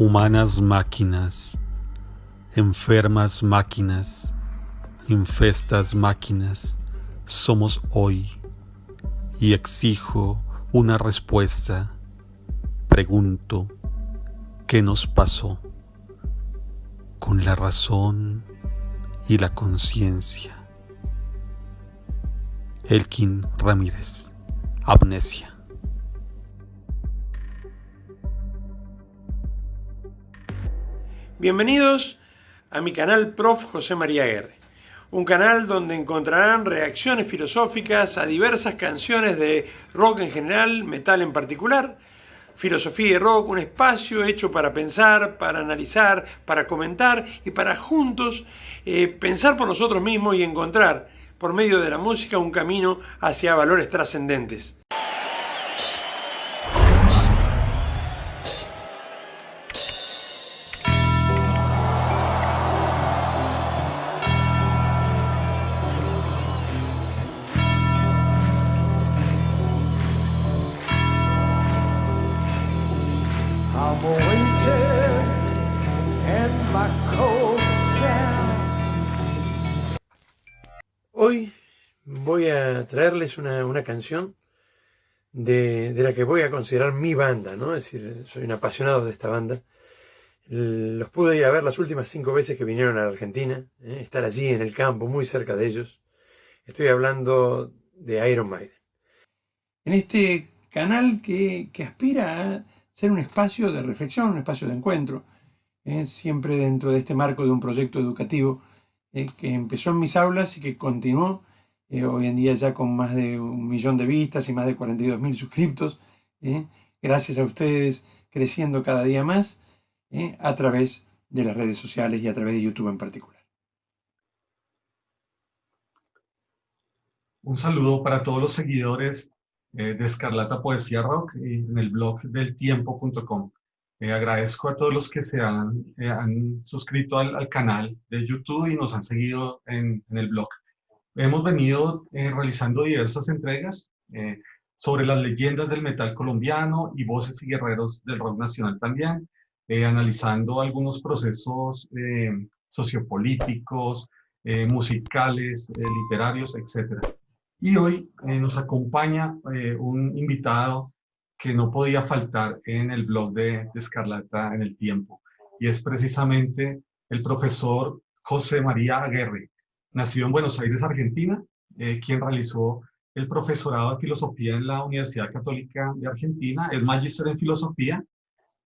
Humanas máquinas, enfermas máquinas, infestas máquinas, somos hoy, y exijo una respuesta. Pregunto, ¿qué nos pasó con la razón y la conciencia? Elkin Ramírez, Amnesia. Bienvenidos a mi canal Prof. José María Aguerre, un canal donde encontrarán reacciones filosóficas a diversas canciones de rock en general, metal en particular, filosofía y rock, un espacio hecho para pensar, para analizar, para comentar y para juntos pensar por nosotros mismos y encontrar por medio de la música un camino hacia valores trascendentes. I'm waiting in my cold cell. Hoy voy a traerles una canción de la que voy a considerar mi banda, ¿no? Es decir, soy un apasionado de esta banda. Los pude ir a ver las últimas 5 veces que vinieron a la Argentina, estar allí en el campo, muy cerca de ellos. Estoy hablando de Iron Maiden. En este canal que aspira a ser un espacio de reflexión, un espacio de encuentro, siempre dentro de este marco de un proyecto educativo que empezó en mis aulas y que continuó hoy en día ya con más de 1 millón de vistas y más de 42.000 suscriptos, gracias a ustedes creciendo cada día más a través de las redes sociales y a través de YouTube en particular. Un saludo para todos los seguidores de Escarlata Poesía Rock en el blog deltiempo.com. Agradezco a todos los que se han suscrito al canal de YouTube y nos han seguido en el blog. Hemos venido realizando diversas entregas sobre las leyendas del metal colombiano y voces y guerreros del rock nacional también, analizando algunos procesos sociopolíticos, musicales, literarios, etc. Y hoy nos acompaña un invitado que no podía faltar en el blog de Escarlata en el Tiempo, y es precisamente el profesor José María Aguerre, nacido en Buenos Aires, Argentina, quien realizó el profesorado de filosofía en la Universidad Católica de Argentina, es magíster en filosofía,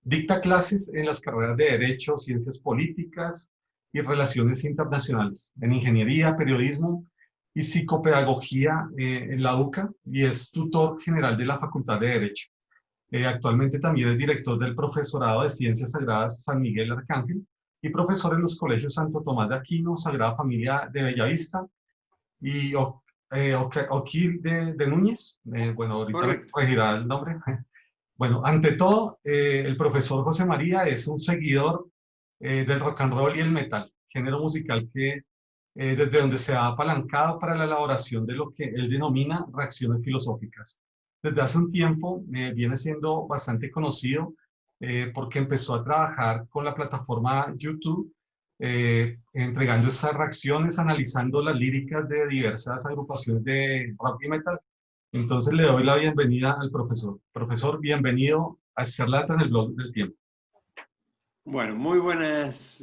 dicta clases en las carreras de Derecho, Ciencias Políticas y Relaciones Internacionales, en Ingeniería, Periodismo y Psicopedagogía en la UCA, y es tutor general de la Facultad de Derecho. Actualmente también es director del Profesorado de Ciencias Sagradas San Miguel Arcángel y profesor en los colegios Santo Tomás de Aquino, Sagrada Familia de Bellavista y Oquil de Núñez. Bueno, ahorita me corregirá el nombre. Bueno, ante todo, el profesor José María es un seguidor del rock and roll y el metal, género musical que desde donde se ha apalancado para la elaboración de lo que él denomina reacciones filosóficas. Desde hace un tiempo viene siendo bastante conocido porque empezó a trabajar con la plataforma YouTube, entregando estas reacciones, analizando las líricas de diversas agrupaciones de rock y metal. Entonces le doy la bienvenida al profesor. Profesor, bienvenido a Escarlata en el blog del Tiempo. Bueno, muy buenas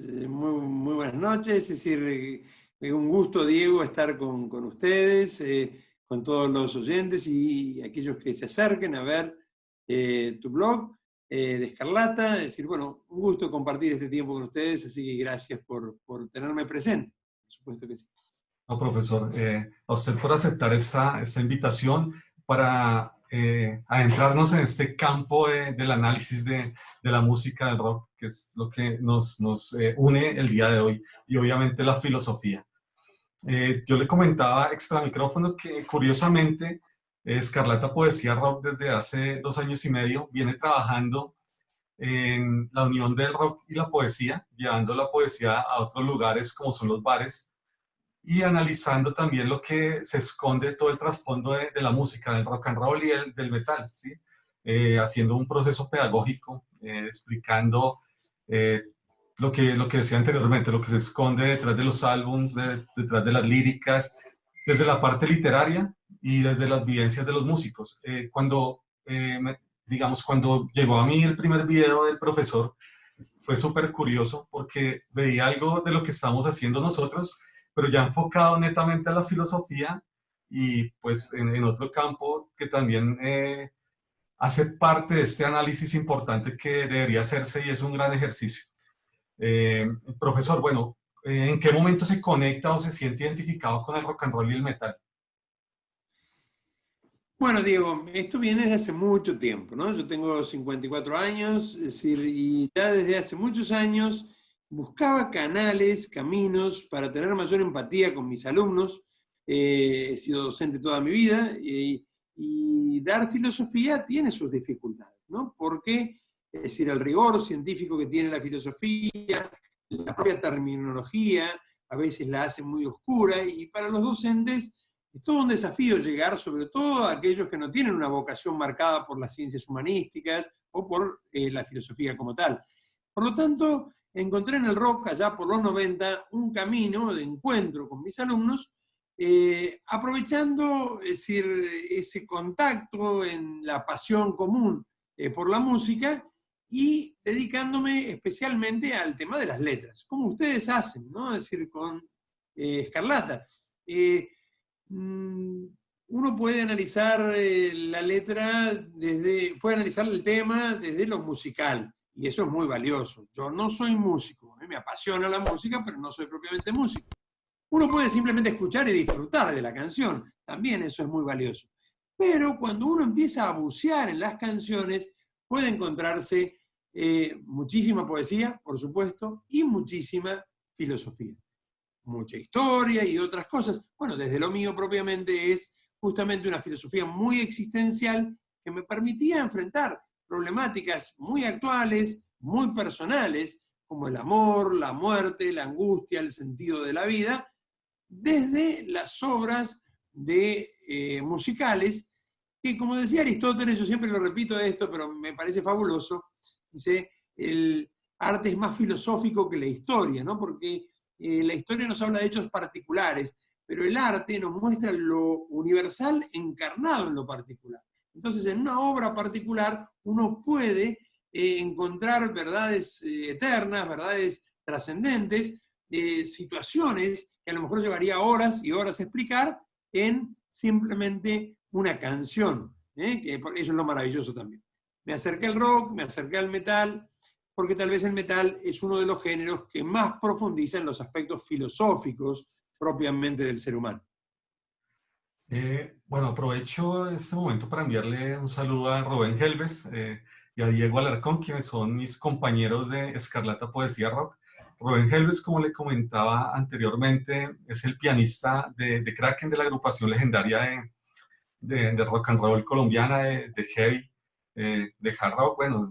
noches. Es decir, un gusto, Diego, estar con ustedes, con todos los oyentes y aquellos que se acerquen a ver tu blog de Escarlata. Es decir, bueno, un gusto compartir este tiempo con ustedes, así que gracias por tenerme presente. Por supuesto que sí. No, profesor, a usted por aceptar esta invitación para adentrarnos en este campo del análisis de la música del rock, que es lo que nos une el día de hoy, y obviamente la filosofía. Yo le comentaba extra micrófono que curiosamente Escarlata Poesía Rock desde hace 2 años y medio viene trabajando en la unión del rock y la poesía, llevando la poesía a otros lugares como son los bares, y analizando también lo que se esconde, todo el trasfondo de la música, del rock and roll y del metal, ¿sí? Haciendo un proceso pedagógico, explicando eh, lo que decía anteriormente, lo que se esconde detrás de los álbums, detrás de las líricas, desde la parte literaria y desde las vivencias de los músicos. Digamos, cuando llegó a mí el primer video del profesor, fue súper curioso porque veía algo de lo que estamos haciendo nosotros, pero ya enfocado netamente a la filosofía y pues en otro campo que también hace parte de este análisis importante que debería hacerse y es un gran ejercicio. Profesor, bueno, ¿en qué momento se conecta o se siente identificado con el rock and roll y el metal? Bueno, Diego, esto viene desde hace mucho tiempo, ¿no? Yo tengo 54 años, es decir, y ya desde hace muchos años buscaba canales, caminos para tener mayor empatía con mis alumnos. He sido docente toda mi vida y dar filosofía tiene sus dificultades, ¿no? Porque, es decir, el rigor científico que tiene la filosofía, la propia terminología, a veces la hace muy oscura y para los docentes es todo un desafío llegar, sobre todo a aquellos que no tienen una vocación marcada por las ciencias humanísticas o por la filosofía como tal. Por lo tanto, encontré en el rock, allá por los 90, un camino de encuentro con mis alumnos, aprovechando, es decir, ese contacto en la pasión común por la música y dedicándome especialmente al tema de las letras, como ustedes hacen, ¿no? Es decir, con Escarlata. Uno puede analizar la letra puede analizar el tema desde lo musical, y eso es muy valioso. Yo no soy músico, me apasiona la música, pero no soy propiamente músico. Uno puede simplemente escuchar y disfrutar de la canción, también eso es muy valioso. Pero cuando uno empieza a bucear en las canciones, puede encontrarse muchísima poesía, por supuesto, y muchísima filosofía. Mucha historia y otras cosas. Bueno, desde lo mío propiamente es justamente una filosofía muy existencial que me permitía enfrentar problemáticas muy actuales, muy personales, como el amor, la muerte, la angustia, el sentido de la vida, desde las obras musicales, que como decía Aristóteles, yo siempre lo repito esto, pero me parece fabuloso, dice, el arte es más filosófico que la historia, ¿no? Porque la historia nos habla de hechos particulares, pero el arte nos muestra lo universal encarnado en lo particular. Entonces, en una obra particular, uno puede encontrar verdades eternas, verdades trascendentes, situaciones que a lo mejor llevaría horas y horas a explicar en simplemente una canción, que eso es lo maravilloso también. Me acerqué al rock, me acerqué al metal, porque tal vez el metal es uno de los géneros que más profundiza en los aspectos filosóficos propiamente del ser humano. Bueno, aprovecho este momento para enviarle un saludo a Rubén Helves y a Diego Alarcón, quienes son mis compañeros de Escarlata Poesía Rock. Rubén Helves, como le comentaba anteriormente, es el pianista de Kraken, de la agrupación legendaria de rock and roll colombiana, de heavy, de hard rock. Bueno,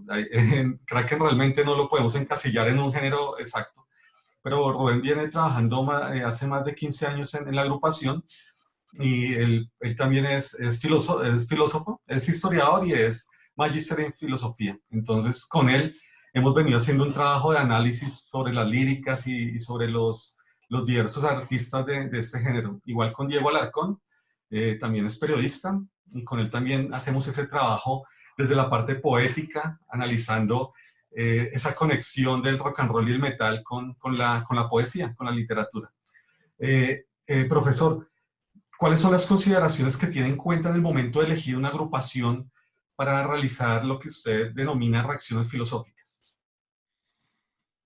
Kraken realmente no lo podemos encasillar en un género exacto, pero Rubén viene trabajando hace más de 15 años en la agrupación y él también es filósofo, es historiador y es magíster en filosofía. Entonces, con él hemos venido haciendo un trabajo de análisis sobre las líricas y sobre los diversos artistas de este género. Igual con Diego Alarcón, también es periodista, y con él también hacemos ese trabajo desde la parte poética, analizando esa conexión del rock and roll y el metal con la poesía, con la literatura. Profesor, ¿cuáles son las consideraciones que tiene en cuenta en el momento de elegir una agrupación para realizar lo que usted denomina reacciones filosóficas?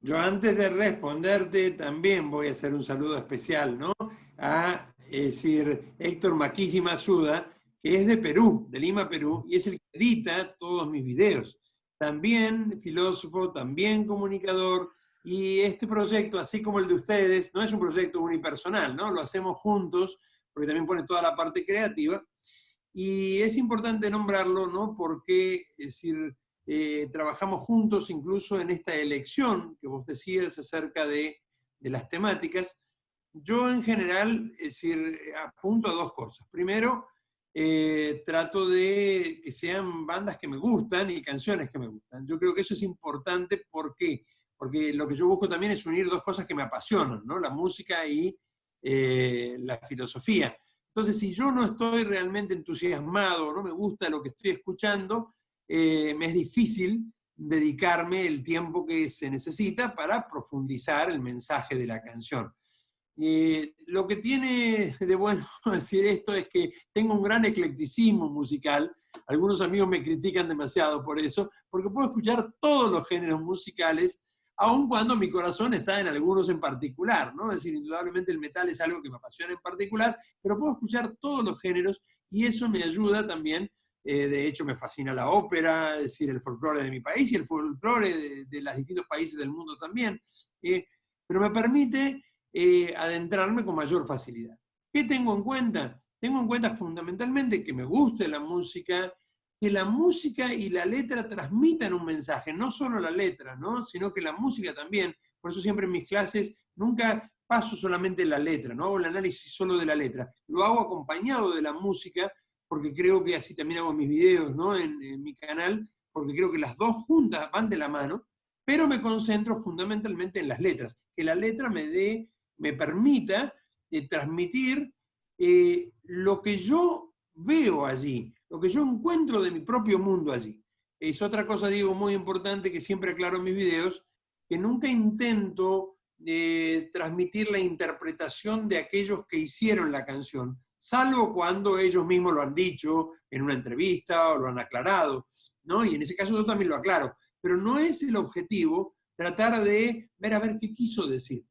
Yo antes de responderte también voy a hacer un saludo especial, ¿no? A decir, Héctor Maquisi Masuda, que es de Perú, de Lima, Perú, y es el que edita todos mis videos. También filósofo, también comunicador, y este proyecto, así como el de ustedes, no es un proyecto unipersonal, ¿no? Lo hacemos juntos, porque también pone toda la parte creativa, y es importante nombrarlo, ¿no? Porque, es decir, trabajamos juntos incluso en esta elección que vos decías acerca de las temáticas. Yo en general, es decir, apunto a dos cosas. Primero, trato de que sean bandas que me gustan y canciones que me gustan. Yo creo que eso es importante. ¿Por qué? porque lo que yo busco también es unir dos cosas que me apasionan, ¿no? La música y la filosofía. Entonces, si yo no estoy realmente entusiasmado, no me gusta lo que estoy escuchando, me es difícil dedicarme el tiempo que se necesita para profundizar el mensaje de la canción. Lo que tiene de bueno decir esto es que tengo un gran eclecticismo musical. Algunos amigos me critican demasiado por eso, porque puedo escuchar todos los géneros musicales, aun cuando mi corazón está en algunos en particular, ¿no? Es decir, indudablemente el metal es algo que me apasiona en particular, pero puedo escuchar todos los géneros y eso me ayuda también. De hecho, me fascina la ópera, es decir, el folclore de mi país y el folclore de los distintos países del mundo también, pero me permite adentrarme con mayor facilidad. ¿Qué tengo en cuenta? Tengo en cuenta fundamentalmente que me guste la música, que la música y la letra transmitan un mensaje, no solo la letra, ¿no? Sino que la música también. Por eso siempre en mis clases nunca paso solamente la letra, no hago el análisis solo de la letra, lo hago acompañado de la música, porque creo que así también hago mis videos, ¿no? en mi canal, porque creo que las dos juntas van de la mano, pero me concentro fundamentalmente en las letras, que la letra me permita transmitir lo que yo veo allí, lo que yo encuentro de mi propio mundo allí. Es otra cosa, digo, muy importante que siempre aclaro en mis videos, que nunca intento transmitir la interpretación de aquellos que hicieron la canción, salvo cuando ellos mismos lo han dicho en una entrevista o lo han aclarado, ¿no? Y en ese caso yo también lo aclaro. Pero no es el objetivo tratar de ver a ver qué quiso decir,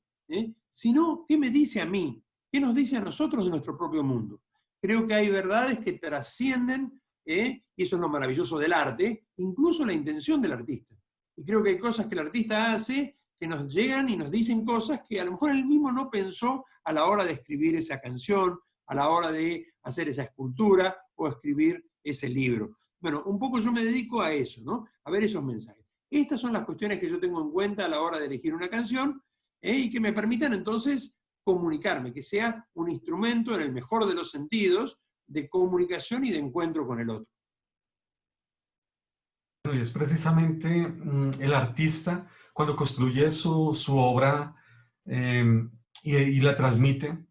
sino qué me dice a mí, qué nos dice a nosotros de nuestro propio mundo. Creo que hay verdades que trascienden, y eso es lo maravilloso del arte, incluso la intención del artista. Y creo que hay cosas que el artista hace que nos llegan y nos dicen cosas que a lo mejor él mismo no pensó a la hora de escribir esa canción, a la hora de hacer esa escultura o escribir ese libro. Bueno, un poco yo me dedico a eso, ¿no? A ver esos mensajes. Estas son las cuestiones que yo tengo en cuenta a la hora de elegir una canción, y que me permitan entonces comunicarme, que sea un instrumento en el mejor de los sentidos de comunicación y de encuentro con el otro. Y es precisamente el artista cuando construye su obra y la transmite,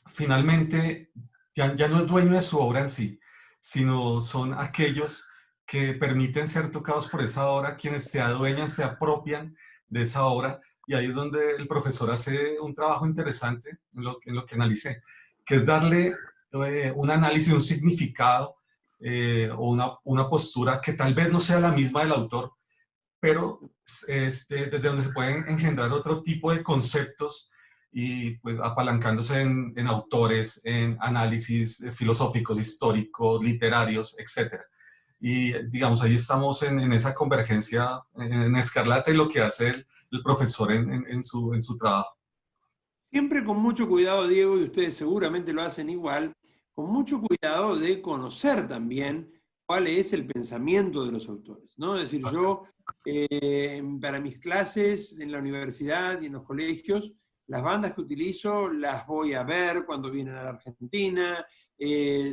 finalmente ya no es dueño de su obra en sí, sino son aquellos que permiten ser tocados por esa obra, quienes se adueñan, se apropian de esa obra, y ahí es donde el profesor hace un trabajo interesante en lo que analicé, que es darle un análisis, un significado o una postura que tal vez no sea la misma del autor, pero desde donde se pueden engendrar otro tipo de conceptos y pues apalancándose en autores, en análisis filosóficos, históricos, literarios, etc. Y digamos, ahí estamos en esa convergencia en Escarlata y lo que hace el profesor en su trabajo. Siempre con mucho cuidado, Diego, y ustedes seguramente lo hacen igual, con mucho cuidado de conocer también cuál es el pensamiento de los autores, ¿no? Es decir, yo para mis clases en la universidad y en los colegios, las bandas que utilizo las voy a ver cuando vienen a la Argentina,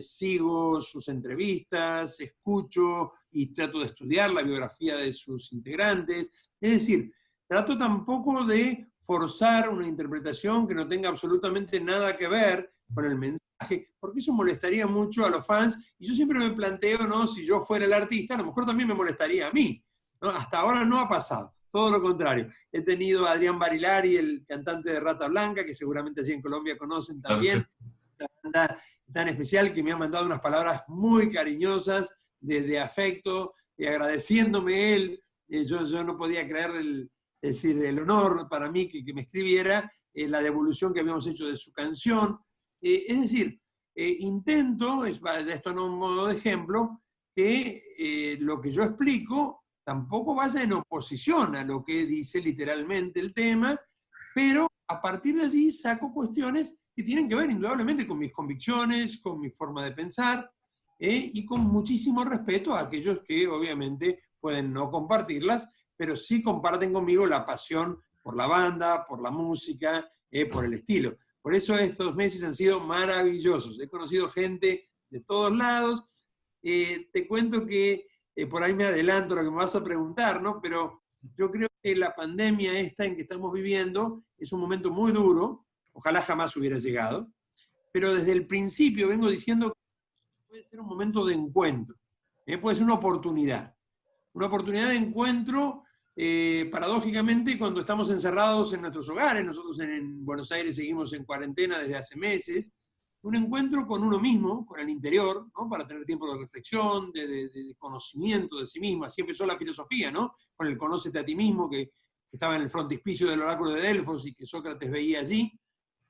sigo sus entrevistas, escucho y trato de estudiar la biografía de sus integrantes. Es decir, trato tampoco de forzar una interpretación que no tenga absolutamente nada que ver con el mensaje, porque eso molestaría mucho a los fans, y yo siempre me planteo, ¿no? Si yo fuera el artista, a lo mejor también me molestaría a mí, ¿no? Hasta ahora no ha pasado, todo lo contrario. He tenido a Adrián Barilari, el cantante de Rata Blanca, que seguramente allí en Colombia conocen también, una banda tan especial que me ha mandado unas palabras muy cariñosas de afecto, agradeciéndome él. Yo no podía creer el honor para mí que me escribiera, la devolución que habíamos hecho de su canción. Es decir, intento, esto no es un modo de ejemplo, que lo que yo explico tampoco vaya en oposición a lo que dice literalmente el tema, pero a partir de allí saco cuestiones que tienen que ver indudablemente con mis convicciones, con mi forma de pensar, y con muchísimo respeto a aquellos que obviamente pueden no compartirlas, pero sí comparten conmigo la pasión por la banda, por la música, por el estilo. Por eso estos meses han sido maravillosos. He conocido gente de todos lados. Te cuento que por ahí me adelanto a lo que me vas a preguntar, ¿no? Pero yo creo la pandemia esta en que estamos viviendo es un momento muy duro, ojalá jamás hubiera llegado, pero desde el principio vengo diciendo que puede ser un momento de encuentro, puede ser una oportunidad de encuentro, paradójicamente, cuando estamos encerrados en nuestros hogares. Nosotros en Buenos Aires seguimos en cuarentena desde hace meses. Un encuentro con uno mismo, con el interior, ¿no? Para tener tiempo de reflexión, de conocimiento de sí mismo. Así empezó la filosofía, ¿no? Con el conócete a ti mismo, que estaba en el frontispicio del oráculo de Delfos y que Sócrates veía allí.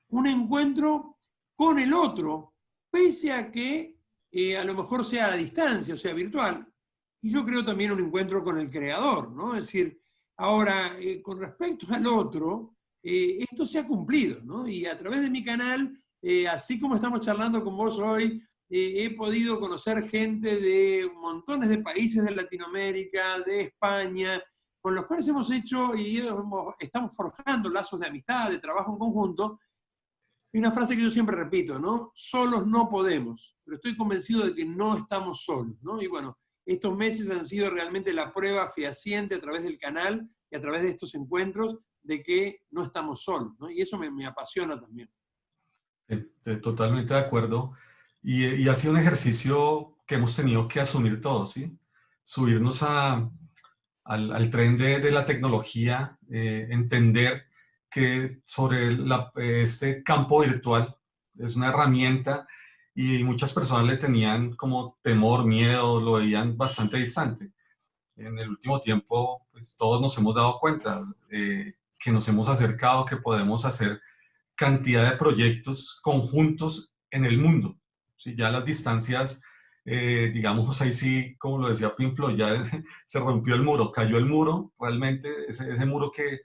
Un encuentro con el otro, pese a que a lo mejor sea a distancia, o sea, virtual. Y yo creo también un encuentro con el creador, ¿no? Es decir, ahora, con respecto al otro, esto se ha cumplido, ¿no? Y a través de mi canal, así como estamos charlando con vos hoy, he podido conocer gente de montones de países de Latinoamérica, de España, con los cuales hemos hecho y estamos forjando lazos de amistad, de trabajo en conjunto. Y una frase que yo siempre repito, ¿no? Solos no podemos, pero estoy convencido de que no estamos solos, ¿no? Y bueno, estos meses han sido realmente la prueba fehaciente a través del canal y a través de estos encuentros de que no estamos solos, ¿no? Y eso me apasiona también. Totalmente de acuerdo. Y ha sido un ejercicio que hemos tenido que asumir todos, ¿sí? Subirnos al tren de la tecnología, entender que sobre este campo virtual es una herramienta y muchas personas le tenían como temor, miedo, lo veían bastante distante. En el último tiempo, pues todos nos hemos dado cuenta que nos hemos acercado, que podemos hacer cantidad de proyectos conjuntos en el mundo. ¿Sí? Ya las distancias, digamos, ahí sí, como lo decía Pink Floyd, ya se rompió el muro, cayó el muro, realmente ese muro que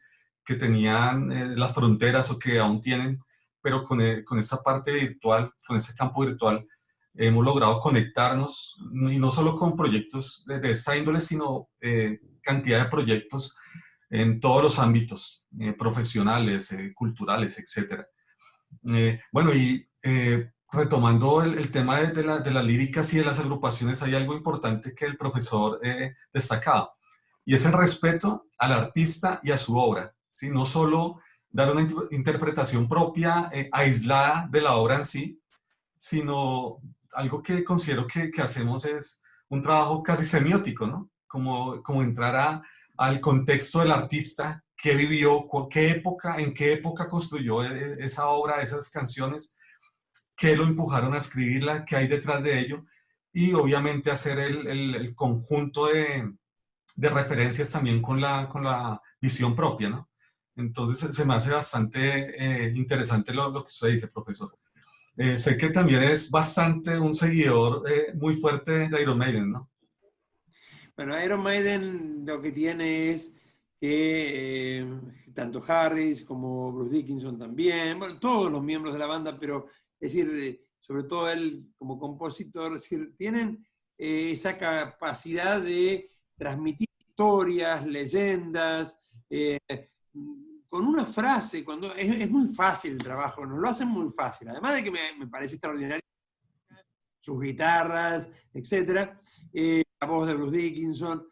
tenían las fronteras o que aún tienen, pero con esta parte virtual, con ese campo virtual, hemos logrado conectarnos, y no solo con proyectos de esta índole, sino cantidad de proyectos en todos los ámbitos, profesionales, culturales, etc. Bueno, y retomando el tema de las líricas y de las agrupaciones, hay algo importante que el profesor destacaba, y es el respeto al artista y a su obra, ¿sí? No solo dar una interpretación propia, aislada de la obra en sí, sino algo que considero que hacemos es un trabajo casi semiótico, ¿no? Como entrar al contexto del artista, qué vivió, en qué época construyó esa obra, esas canciones, qué lo empujaron a escribirla, qué hay detrás de ello, y obviamente hacer el conjunto de referencias también con la visión propia, ¿no? Entonces se me hace bastante interesante lo que usted dice, profesor. Sé que también es bastante un seguidor muy fuerte de Iron Maiden, ¿no? Bueno, Iron Maiden lo que tiene es que tanto Harris como Bruce Dickinson también, bueno, todos los miembros de la banda, pero es decir, sobre todo él como compositor, es decir, tienen esa capacidad de transmitir historias, leyendas, con una frase, cuando es muy fácil el trabajo, nos lo hacen muy fácil, además de que me parece extraordinario sus guitarras, etc. La voz de Bruce Dickinson,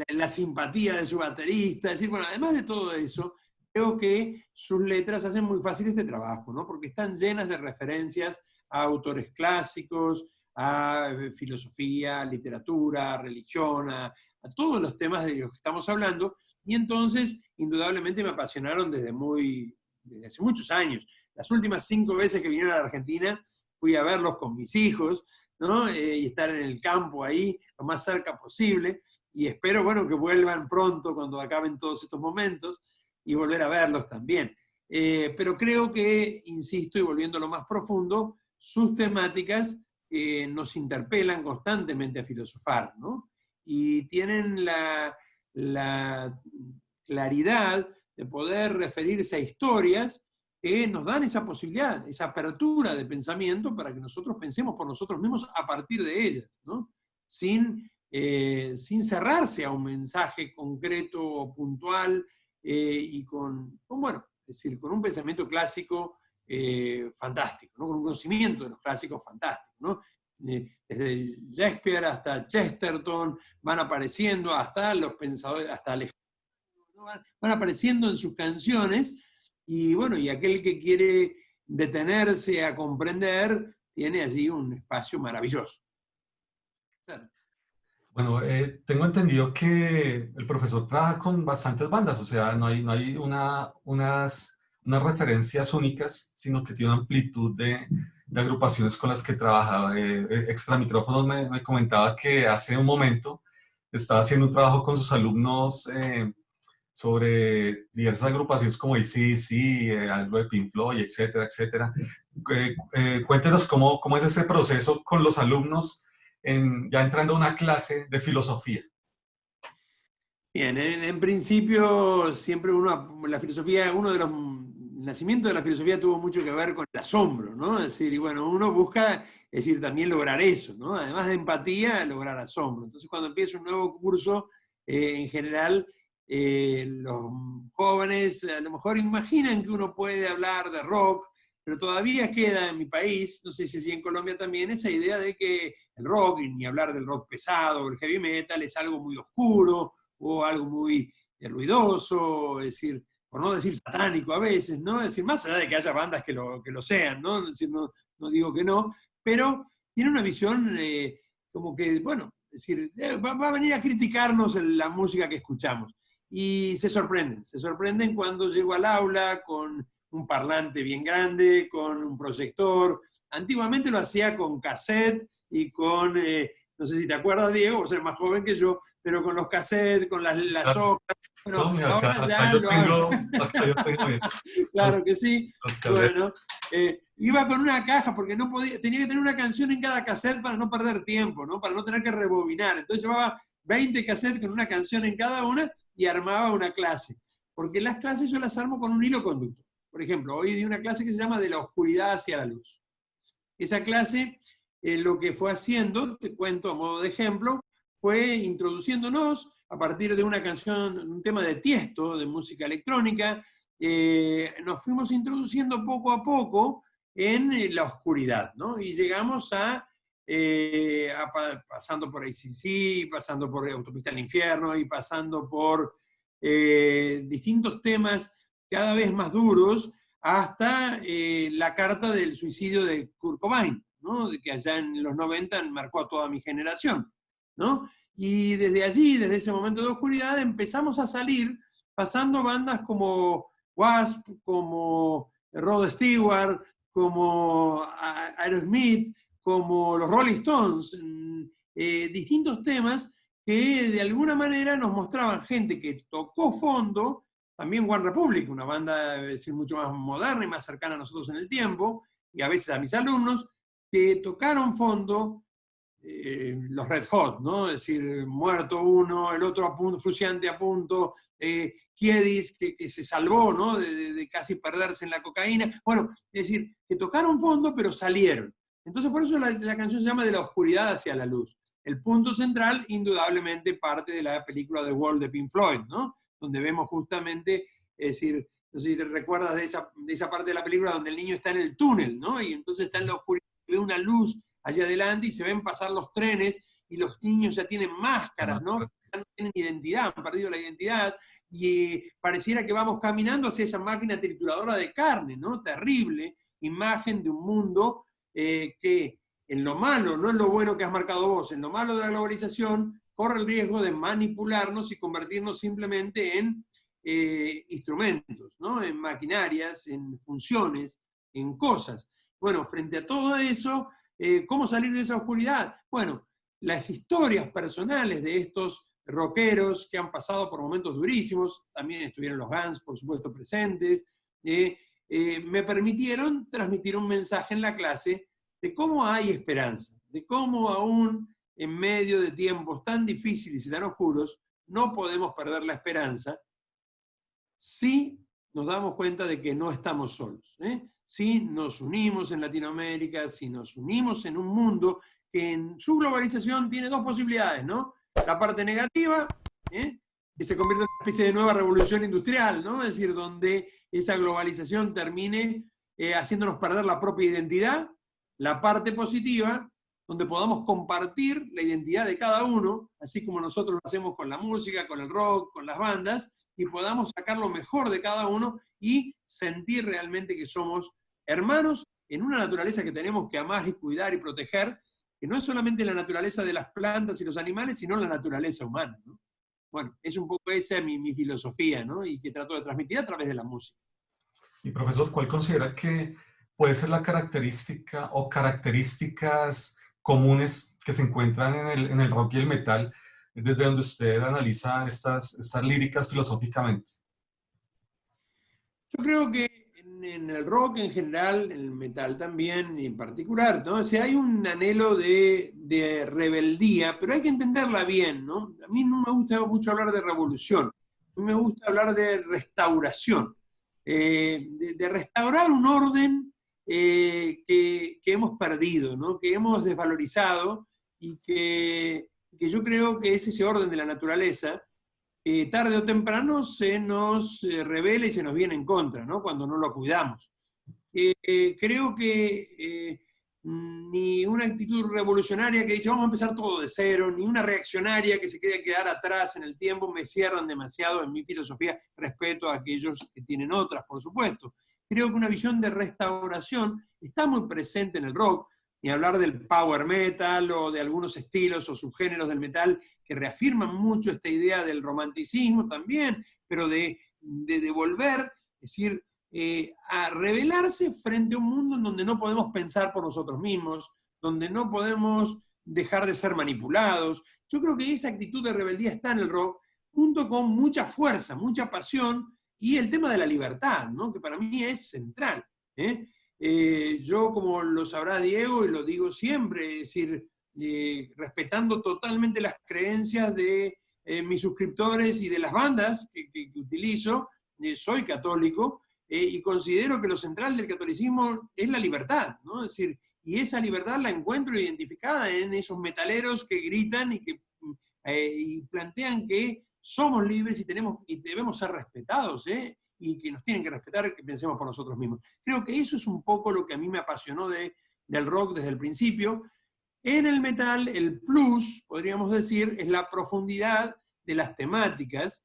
la simpatía de su baterista, es decir, bueno, además de todo eso, creo que sus letras hacen muy fácil este trabajo, ¿no? Porque están llenas de referencias a autores clásicos, a filosofía, literatura, religión, a todos los temas de los que estamos hablando, y entonces, indudablemente me apasionaron desde hace muchos años. Las últimas 5 veces que vinieron a la Argentina, fui a verlos con mis hijos, ¿no? Y estar en el campo ahí, lo más cerca posible, y espero, bueno, que vuelvan pronto cuando acaben todos estos momentos, y volver a verlos también. Pero creo que, insisto, y volviendo a lo más profundo, sus temáticas nos interpelan constantemente a filosofar, ¿no? Y tienen la claridad de poder referirse a historias que nos dan esa posibilidad, esa apertura de pensamiento para que nosotros pensemos por nosotros mismos a partir de ellas, ¿no? Sin cerrarse a un mensaje concreto o puntual y bueno, es decir, con un pensamiento clásico fantástico, ¿no? Con un conocimiento de los clásicos fantásticos, ¿no? Desde Shakespeare hasta Chesterton van apareciendo, hasta los pensadores, hasta ¿no? Van apareciendo en sus canciones, y bueno, y aquel que quiere detenerse a comprender, tiene allí un espacio maravilloso. Bueno, tengo entendido que el profesor trabaja con bastantes bandas, o sea, no hay unas referencias únicas, sino que tiene una amplitud de agrupaciones con las que trabaja. Extra micrófonos me comentaba que hace un momento estaba haciendo un trabajo con sus alumnos sobre diversas agrupaciones como AC/DC, algo de Pink Floyd, etcétera, etcétera. Cuéntenos cómo es ese proceso con los alumnos ya entrando a una clase de filosofía. Bien, en principio siempre la filosofía, uno de los nacimientos de la filosofía tuvo mucho que ver con el asombro, ¿no? Es decir, y bueno, uno busca, es decir, también lograr eso, ¿no? Además de empatía, lograr asombro. Entonces, cuando empieza un nuevo curso, en general, los jóvenes a lo mejor imaginan que uno puede hablar de rock, pero todavía queda en mi país, no sé si allí en Colombia también, esa idea de que el rock, y ni hablar del rock pesado o el heavy metal, es algo muy oscuro o algo muy ruidoso, es decir, por no decir satánico a veces, ¿no? Es decir, más allá de que haya bandas que lo sean, ¿no? Es decir, no digo que no, pero tiene una visión como que, bueno, es decir, va a venir a criticarnos la música que escuchamos. Y se sorprenden cuando llego al aula con un parlante bien grande, con un proyector. Antiguamente lo hacía con cassette y con, no sé si te acuerdas, Diego, vos eres más joven que yo, pero con los cassettes, con las hojas. Bueno, no, ahora ya lo hago. Claro que sí. Bueno, iba con una caja porque no podía, tenía que tener una canción en cada cassette para no perder tiempo, ¿no? Para no tener que rebobinar. Entonces llevaba 20 cassettes con una canción en cada una y armaba una clase. Porque las clases yo las armo con un hilo conductor. Por ejemplo, hoy di una clase que se llama De la oscuridad hacia la luz. Esa clase, lo que fue haciendo, te cuento a modo de ejemplo, fue introduciéndonos a partir de una canción, un tema de Tiesto, de música electrónica, nos fuimos introduciendo poco a poco en la oscuridad, ¿no? Y llegamos pasando por AC/DC, pasando por Autopista al Infierno y pasando por distintos temas cada vez más duros, hasta la carta del suicidio de Kurt Cobain, ¿no? Que allá en los 90 marcó a toda mi generación, ¿no? Y desde allí, desde ese momento de oscuridad, empezamos a salir, pasando bandas como Wasp, como Rod Stewart, como Aerosmith, como los Rolling Stones, distintos temas que de alguna manera nos mostraban gente que tocó fondo. También One Republic, una banda decir, mucho más moderna y más cercana a nosotros en el tiempo, y a veces a mis alumnos, que tocaron fondo los Red Hot, ¿no? Es decir, muerto uno, el otro a punto, Frusciante a punto, Kiedis, que se salvó, ¿no? De casi perderse en la cocaína. Bueno, es decir, que tocaron fondo, pero salieron. Entonces, por eso la canción se llama De la oscuridad hacia la luz. El punto central, indudablemente, parte de la película The Wall de Pink Floyd, ¿no? Donde vemos justamente, es decir, no sé si te recuerdas de esa parte de la película donde el niño está en el túnel, ¿no? Y entonces está en la oscuridad, ve una luz allá adelante y se ven pasar los trenes y los niños ya tienen máscaras, ¿no? Ya no tienen identidad, han perdido la identidad y pareciera que vamos caminando hacia esa máquina trituradora de carne, ¿no? Terrible imagen de un mundo que en lo malo, no en lo bueno que has marcado vos, en lo malo de la globalización, corre el riesgo de manipularnos y convertirnos simplemente en instrumentos, ¿no? En maquinarias, en funciones, en cosas. Bueno, frente a todo eso, ¿cómo salir de esa oscuridad? Bueno, las historias personales de estos rockeros que han pasado por momentos durísimos, también estuvieron los Guns, por supuesto, presentes, me permitieron transmitir un mensaje en la clase de cómo hay esperanza, de cómo aún en medio de tiempos tan difíciles y tan oscuros, no podemos perder la esperanza si nos damos cuenta de que no estamos solos, si nos unimos en Latinoamérica, si nos unimos en un mundo que en su globalización tiene dos posibilidades, ¿no? La parte negativa, que se convierte en una especie de nueva revolución industrial, ¿no? Es decir, donde esa globalización termine haciéndonos perder la propia identidad. La parte positiva, donde podamos compartir la identidad de cada uno, así como nosotros lo hacemos con la música, con el rock, con las bandas, y podamos sacar lo mejor de cada uno y sentir realmente que somos hermanos en una naturaleza que tenemos que amar y cuidar y proteger, que no es solamente la naturaleza de las plantas y los animales, sino la naturaleza humana, ¿no? Bueno, es un poco esa mi filosofía, ¿no? Y que trato de transmitir a través de la música. Y profesor, ¿cuál considera que puede ser la característica o características comunes que se encuentran en el rock y el metal, desde donde usted analiza estas líricas filosóficamente? Yo creo que en el rock en general, en el metal también, y en particular, ¿no? O sea, hay un anhelo de rebeldía, pero hay que entenderla bien, ¿no? A mí no me gusta mucho hablar de revolución, a mí me gusta hablar de restauración, de restaurar un orden que hemos perdido, ¿no? Que hemos desvalorizado y que yo creo que es ese orden de la naturaleza. Tarde o temprano se nos revela y se nos viene en contra, ¿no? Cuando no lo cuidamos. Creo que ni una actitud revolucionaria que dice vamos a empezar todo de cero, ni una reaccionaria que se quiere quedar atrás en el tiempo, me cierran demasiado en mi filosofía. Respeto a aquellos que tienen otras, por supuesto. Creo que una visión de restauración está muy presente en el rock, ni hablar del power metal o de algunos estilos o subgéneros del metal que reafirman mucho esta idea del romanticismo también, pero de volver, es decir, a rebelarse frente a un mundo en donde no podemos pensar por nosotros mismos, donde no podemos dejar de ser manipulados. Yo creo que esa actitud de rebeldía está en el rock, junto con mucha fuerza, mucha pasión, y el tema de la libertad, ¿no? Que para mí es central, ¿eh? Yo, como lo sabrá Diego, y lo digo siempre, es decir, respetando totalmente las creencias de mis suscriptores y de las bandas que utilizo, soy católico, y considero que lo central del catolicismo es la libertad, ¿no? Es decir, y esa libertad la encuentro identificada en esos metaleros que gritan y plantean que somos libres y debemos ser respetados, y que nos tienen que respetar, que pensemos por nosotros mismos. Creo que eso es un poco lo que a mí me apasionó del rock desde el principio. En el metal, el plus, podríamos decir, es la profundidad de las temáticas,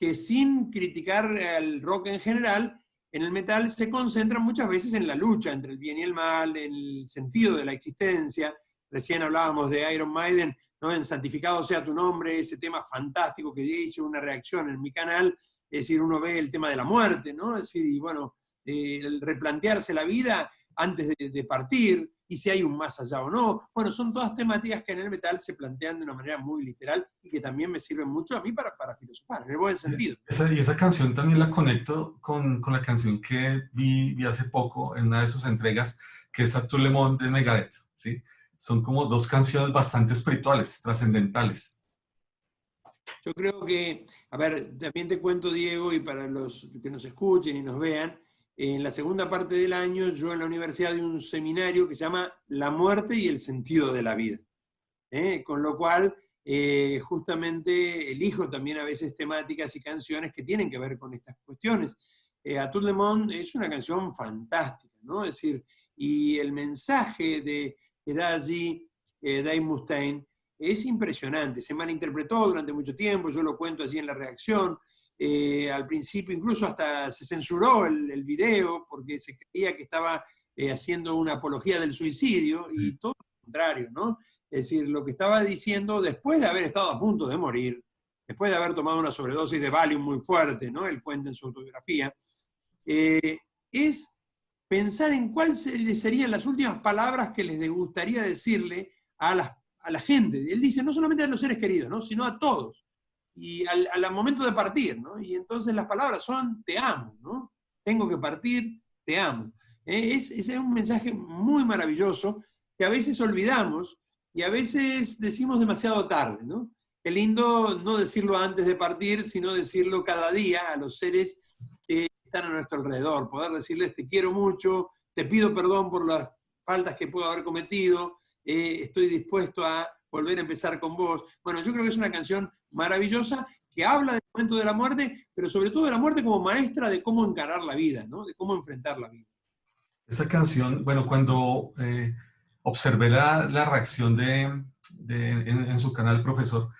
que sin criticar al rock en general, en el metal se concentran muchas veces en la lucha entre el bien y el mal, en el sentido de la existencia. Recién hablábamos de Iron Maiden, ¿no? En Santificado sea tu nombre, ese tema fantástico que he hecho una reacción en mi canal. Es decir, uno ve el tema de la muerte, ¿no? Es decir, y bueno, el replantearse la vida antes de partir, y si hay un más allá o no. Bueno, son todas temáticas que en el metal se plantean de una manera muy literal y que también me sirven mucho a mí para filosofar, en el buen sentido. Y esa canción también la conecto con la canción que vi hace poco en una de sus entregas, que es A Tout le Monde de Megadeth, ¿sí? Son como dos canciones bastante espirituales, trascendentales. Yo creo que, a ver, también te cuento, Diego, y para los que nos escuchen y nos vean, en la segunda parte del año yo en la universidad doy un seminario que se llama La muerte y el sentido de la vida. Con lo cual, justamente elijo también a veces temáticas y canciones que tienen que ver con estas cuestiones. A Tout le Monde es una canción fantástica, ¿no? Es decir, y el mensaje que da allí Dave Mustaine es impresionante, se malinterpretó durante mucho tiempo, yo lo cuento allí en la reacción. Al principio incluso hasta se censuró el video porque se creía que estaba haciendo una apología del suicidio, y todo lo contrario, ¿no? Es decir, lo que estaba diciendo después de haber estado a punto de morir, después de haber tomado una sobredosis de Valium muy fuerte, ¿no? Él cuenta en su autobiografía, es pensar en cuáles serían las últimas palabras que les gustaría decirle a la gente. Él dice, no solamente a los seres queridos, ¿no? Sino a todos. Y al momento de partir, ¿no? Y entonces las palabras son, te amo, ¿no? Tengo que partir, te amo. Ese es un mensaje muy maravilloso que a veces olvidamos y a veces decimos demasiado tarde, ¿no? Qué lindo no decirlo antes de partir, sino decirlo cada día a los seres que están a nuestro alrededor. Poder decirles, te quiero mucho, te pido perdón por las faltas que puedo haber cometido, estoy dispuesto a volver a empezar con vos. Bueno, yo creo que es una canción maravillosa que habla del momento de la muerte, pero sobre todo de la muerte como maestra de cómo encarar la vida, ¿no? De cómo enfrentar la vida. Esa canción, bueno, cuando observé la reacción en su canal, profesor,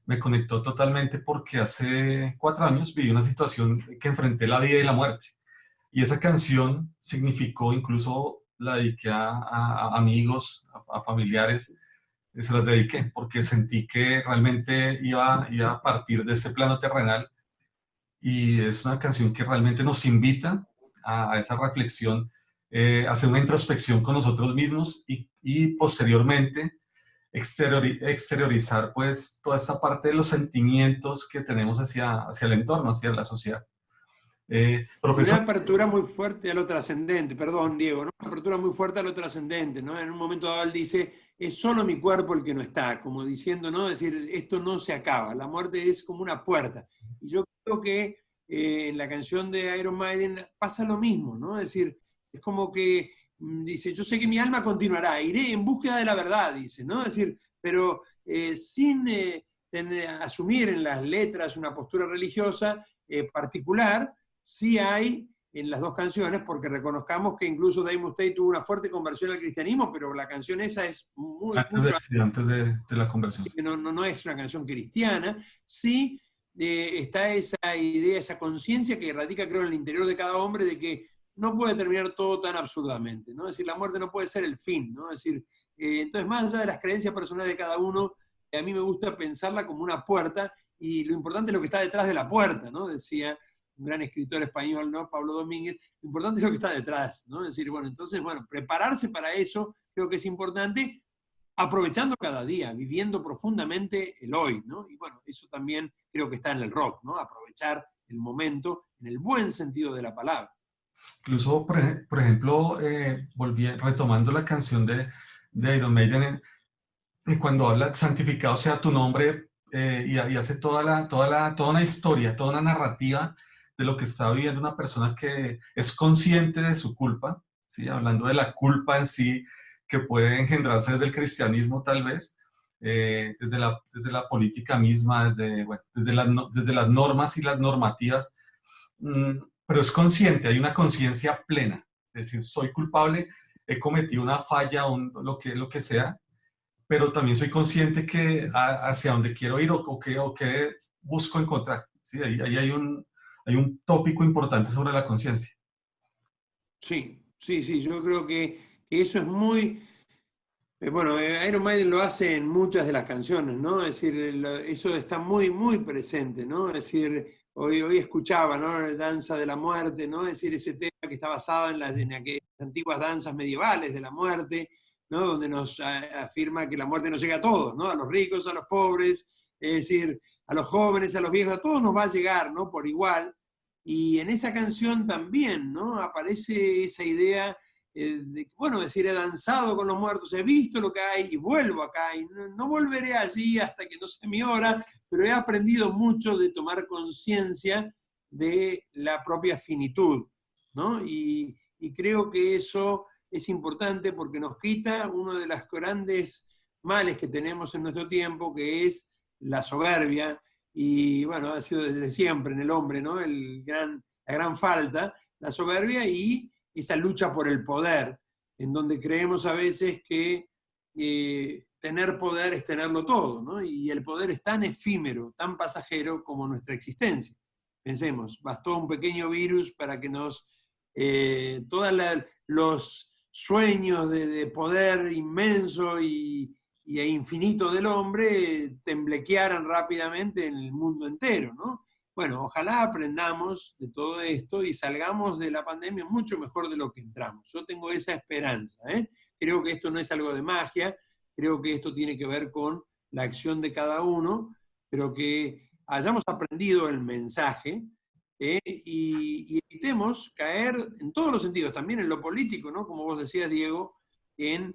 me conectó totalmente porque hace 4 años viví una situación que enfrenté la vida y la muerte. Y esa canción significó, incluso la dediqué a amigos, a familiares, se las dediqué porque sentí que realmente iba a partir de ese plano terrenal, y es una canción que realmente nos invita a esa reflexión, a hacer una introspección con nosotros mismos y posteriormente exteriorizar pues toda esta parte de los sentimientos que tenemos hacia el entorno, hacia la sociedad. Y una Profesor, apertura muy fuerte a lo trascendente, perdón, Diego, ¿no? Una apertura muy fuerte a lo trascendente, ¿no? En un momento dado él dice, es solo mi cuerpo el que no está, como diciendo, ¿no? Es decir, esto no se acaba, la muerte es como una puerta. Y yo creo que en la canción de Iron Maiden pasa lo mismo, ¿no? Es decir, es como que dice, yo sé que mi alma continuará, iré en búsqueda de la verdad, dice, ¿no? Es decir, pero sin asumir en las letras una postura religiosa particular, sí hay en las dos canciones, porque reconozcamos que incluso Dave Mustaine tuvo una fuerte conversión al cristianismo, pero la canción esa es antes de la conversión. Así que no es una canción cristiana. Sí está esa idea, esa conciencia que radica, creo, en el interior de cada hombre de que no puede terminar todo tan absurdamente, ¿no? Es decir, la muerte no puede ser el fin, ¿no? Es decir, entonces, más allá de las creencias personales de cada uno, a mí me gusta pensarla como una puerta, y lo importante es lo que está detrás de la puerta, ¿no? Decía un gran escritor español, ¿no? Pablo Domínguez, lo importante es lo que está detrás, ¿no? Es decir, bueno, entonces, bueno, prepararse para eso creo que es importante, aprovechando cada día, viviendo profundamente el hoy, ¿no? Y bueno, eso también creo que está en el rock, ¿no? Aprovechar el momento en el buen sentido de la palabra. Incluso, por ejemplo, retomando la canción de Iron Maiden, cuando habla, santificado sea tu nombre, y hace toda una historia, toda una narrativa de lo que está viviendo una persona que es consciente de su culpa, ¿sí? Hablando de la culpa en sí, que puede engendrarse desde el cristianismo tal vez, desde la política misma, desde las normas y las normativas, pero es consciente, hay una conciencia plena, es decir, soy culpable, he cometido una falla, lo que sea, pero también soy consciente que hacia dónde quiero ir o qué busco encontrar. ¿Sí? Ahí hay un tópico importante sobre la conciencia. Sí, yo creo que eso es muy... Bueno, Iron Maiden lo hace en muchas de las canciones, ¿no? Es decir, eso está muy, muy presente, ¿no? Es decir, hoy escuchaba, ¿no? Danza de la muerte, ¿no? Es decir, ese tema que está basado en aquellas antiguas danzas medievales de la muerte, ¿no? Donde nos afirma que la muerte nos llega a todos, ¿no? A los ricos, a los pobres, es decir, a los jóvenes, a los viejos, a todos nos va a llegar, ¿no? Por igual. Y en esa canción también, ¿no? Aparece esa idea bueno, decir, he danzado con los muertos, he visto lo que hay y vuelvo acá, y no volveré allí hasta que no sea mi hora, pero he aprendido mucho de tomar conciencia de la propia finitud, ¿no? Y creo que eso es importante porque nos quita uno de los grandes males que tenemos en nuestro tiempo, que es la soberbia, y bueno, ha sido desde siempre en el hombre, ¿no? La gran falta, la soberbia y esa lucha por el poder, en donde creemos a veces que tener poder es tenerlo todo, ¿no? Y el poder es tan efímero, tan pasajero como nuestra existencia. Pensemos, bastó un pequeño virus para que todos los sueños de poder inmenso e infinito del hombre temblequearan rápidamente en el mundo entero, ¿no? Bueno, ojalá aprendamos de todo esto y salgamos de la pandemia mucho mejor de lo que entramos. Yo tengo esa esperanza, ¿eh? Creo que esto no es algo de magia, creo que esto tiene que ver con la acción de cada uno, pero que hayamos aprendido el mensaje, y evitemos caer en todos los sentidos, también en lo político, ¿no? Como vos decías, Diego, que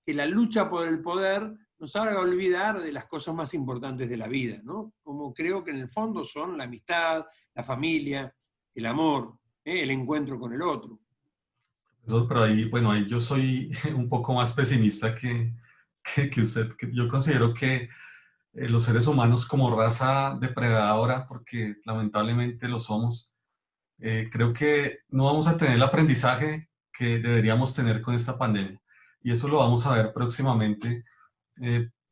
la lucha por el poder nos haga olvidar de las cosas más importantes de la vida, ¿no? Como creo que en el fondo son la amistad, la familia, el amor, el encuentro con el otro. Pero ahí yo soy un poco más pesimista que usted. Yo considero que los seres humanos como raza depredadora, porque lamentablemente lo somos, creo que no vamos a tener el aprendizaje que deberíamos tener con esta pandemia. Y eso lo vamos a ver próximamente,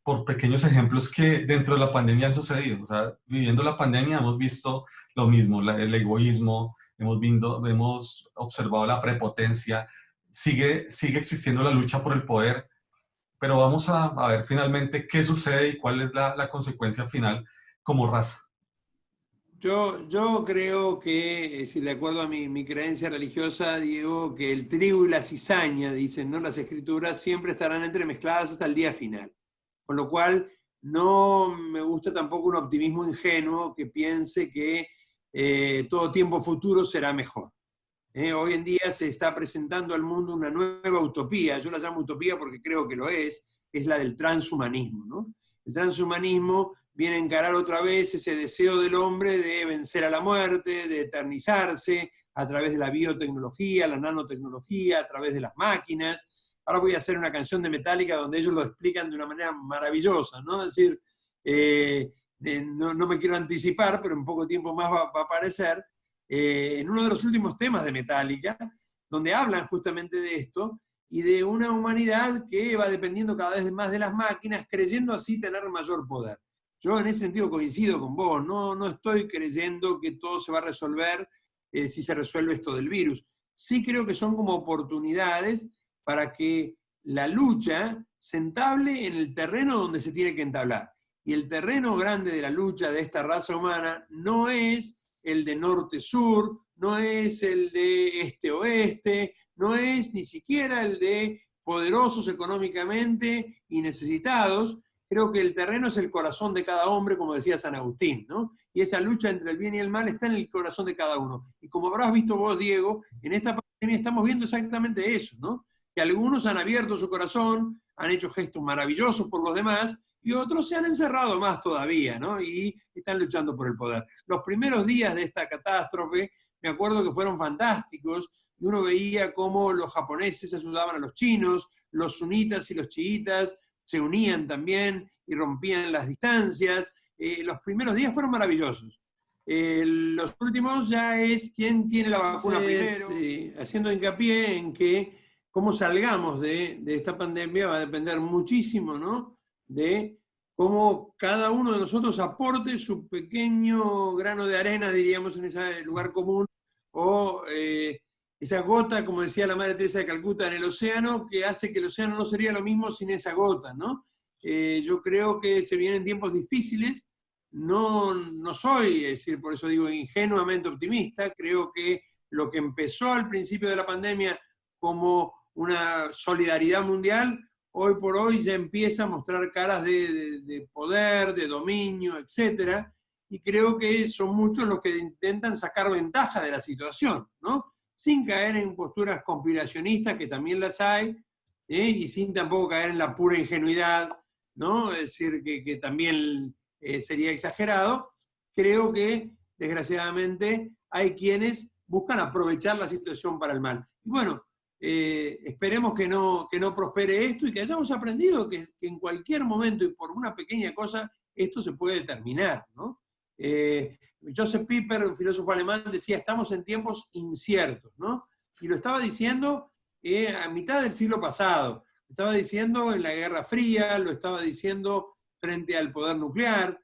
por pequeños ejemplos que dentro de la pandemia han sucedido. O sea, viviendo la pandemia hemos visto lo mismo, el egoísmo, hemos observado la prepotencia, sigue existiendo la lucha por el poder, pero vamos a ver finalmente qué sucede y cuál es la consecuencia final como raza. Yo creo que, si de acuerdo a mi creencia religiosa, Diego, que el trigo y la cizaña, dicen, ¿no?, las escrituras, siempre estarán entremezcladas hasta el día final. Con lo cual, no me gusta tampoco un optimismo ingenuo que piense que todo tiempo futuro será mejor. Hoy en día se está presentando al mundo una nueva utopía, yo la llamo utopía porque creo que lo es la del transhumanismo, ¿no? El transhumanismo viene a encarar otra vez ese deseo del hombre de vencer a la muerte, de eternizarse a través de la biotecnología, la nanotecnología, a través de las máquinas. Ahora voy a hacer una canción de Metallica donde ellos lo explican de una manera maravillosa, ¿no? Es decir, no me quiero anticipar, pero en poco tiempo más va a aparecer, en uno de los últimos temas de Metallica, donde hablan justamente de esto, y de una humanidad que va dependiendo cada vez más de las máquinas, creyendo así tener mayor poder. Yo en ese sentido coincido con vos, no estoy creyendo que todo se va a resolver si se resuelve esto del virus. Sí creo que son como oportunidades para que la lucha se entable en el terreno donde se tiene que entablar. Y el terreno grande de la lucha de esta raza humana no es el de norte-sur, no es el de este-oeste, no es ni siquiera el de poderosos económicamente y necesitados. Creo que el terreno es el corazón de cada hombre, como decía San Agustín, ¿no? Y esa lucha entre el bien y el mal está en el corazón de cada uno. Y como habrás visto vos, Diego, en esta pandemia estamos viendo exactamente eso, ¿no? Que algunos han abierto su corazón, han hecho gestos maravillosos por los demás, y otros se han encerrado más todavía, ¿no? Y están luchando por el poder. Los primeros días de esta catástrofe, me acuerdo que fueron fantásticos, y uno veía cómo los japoneses ayudaban a los chinos, los sunitas y los chiitas se unían también y rompían las distancias. Los primeros días fueron maravillosos. Los últimos ya es quién tiene la vacuna primero. Haciendo hincapié en que cómo salgamos de esta pandemia va a depender muchísimo, ¿no?, de cómo cada uno de nosotros aporte su pequeño grano de arena, diríamos, en ese lugar común, o esa gota, como decía la Madre Teresa de Calcuta, en el océano, que hace que el océano no sería lo mismo sin esa gota, ¿no? Yo creo que se vienen tiempos difíciles, no soy, es decir, por eso digo ingenuamente optimista, creo que lo que empezó al principio de la pandemia como una solidaridad mundial, hoy por hoy ya empieza a mostrar caras de poder, de dominio, etc. Y creo que son muchos los que intentan sacar ventaja de la situación, ¿no? Sin caer en posturas conspiracionistas, que también las hay, y sin tampoco caer en la pura ingenuidad, ¿no? Es decir, que también sería exagerado. Creo que, desgraciadamente, hay quienes buscan aprovechar la situación para el mal. Y bueno, esperemos que no prospere esto y que hayamos aprendido que en cualquier momento y por una pequeña cosa esto se puede terminar, ¿no? Joseph Pieper, un filósofo alemán, decía, estamos en tiempos inciertos, ¿no? Y lo estaba diciendo a mitad del siglo pasado, lo estaba diciendo en la Guerra Fría, lo estaba diciendo frente al poder nuclear.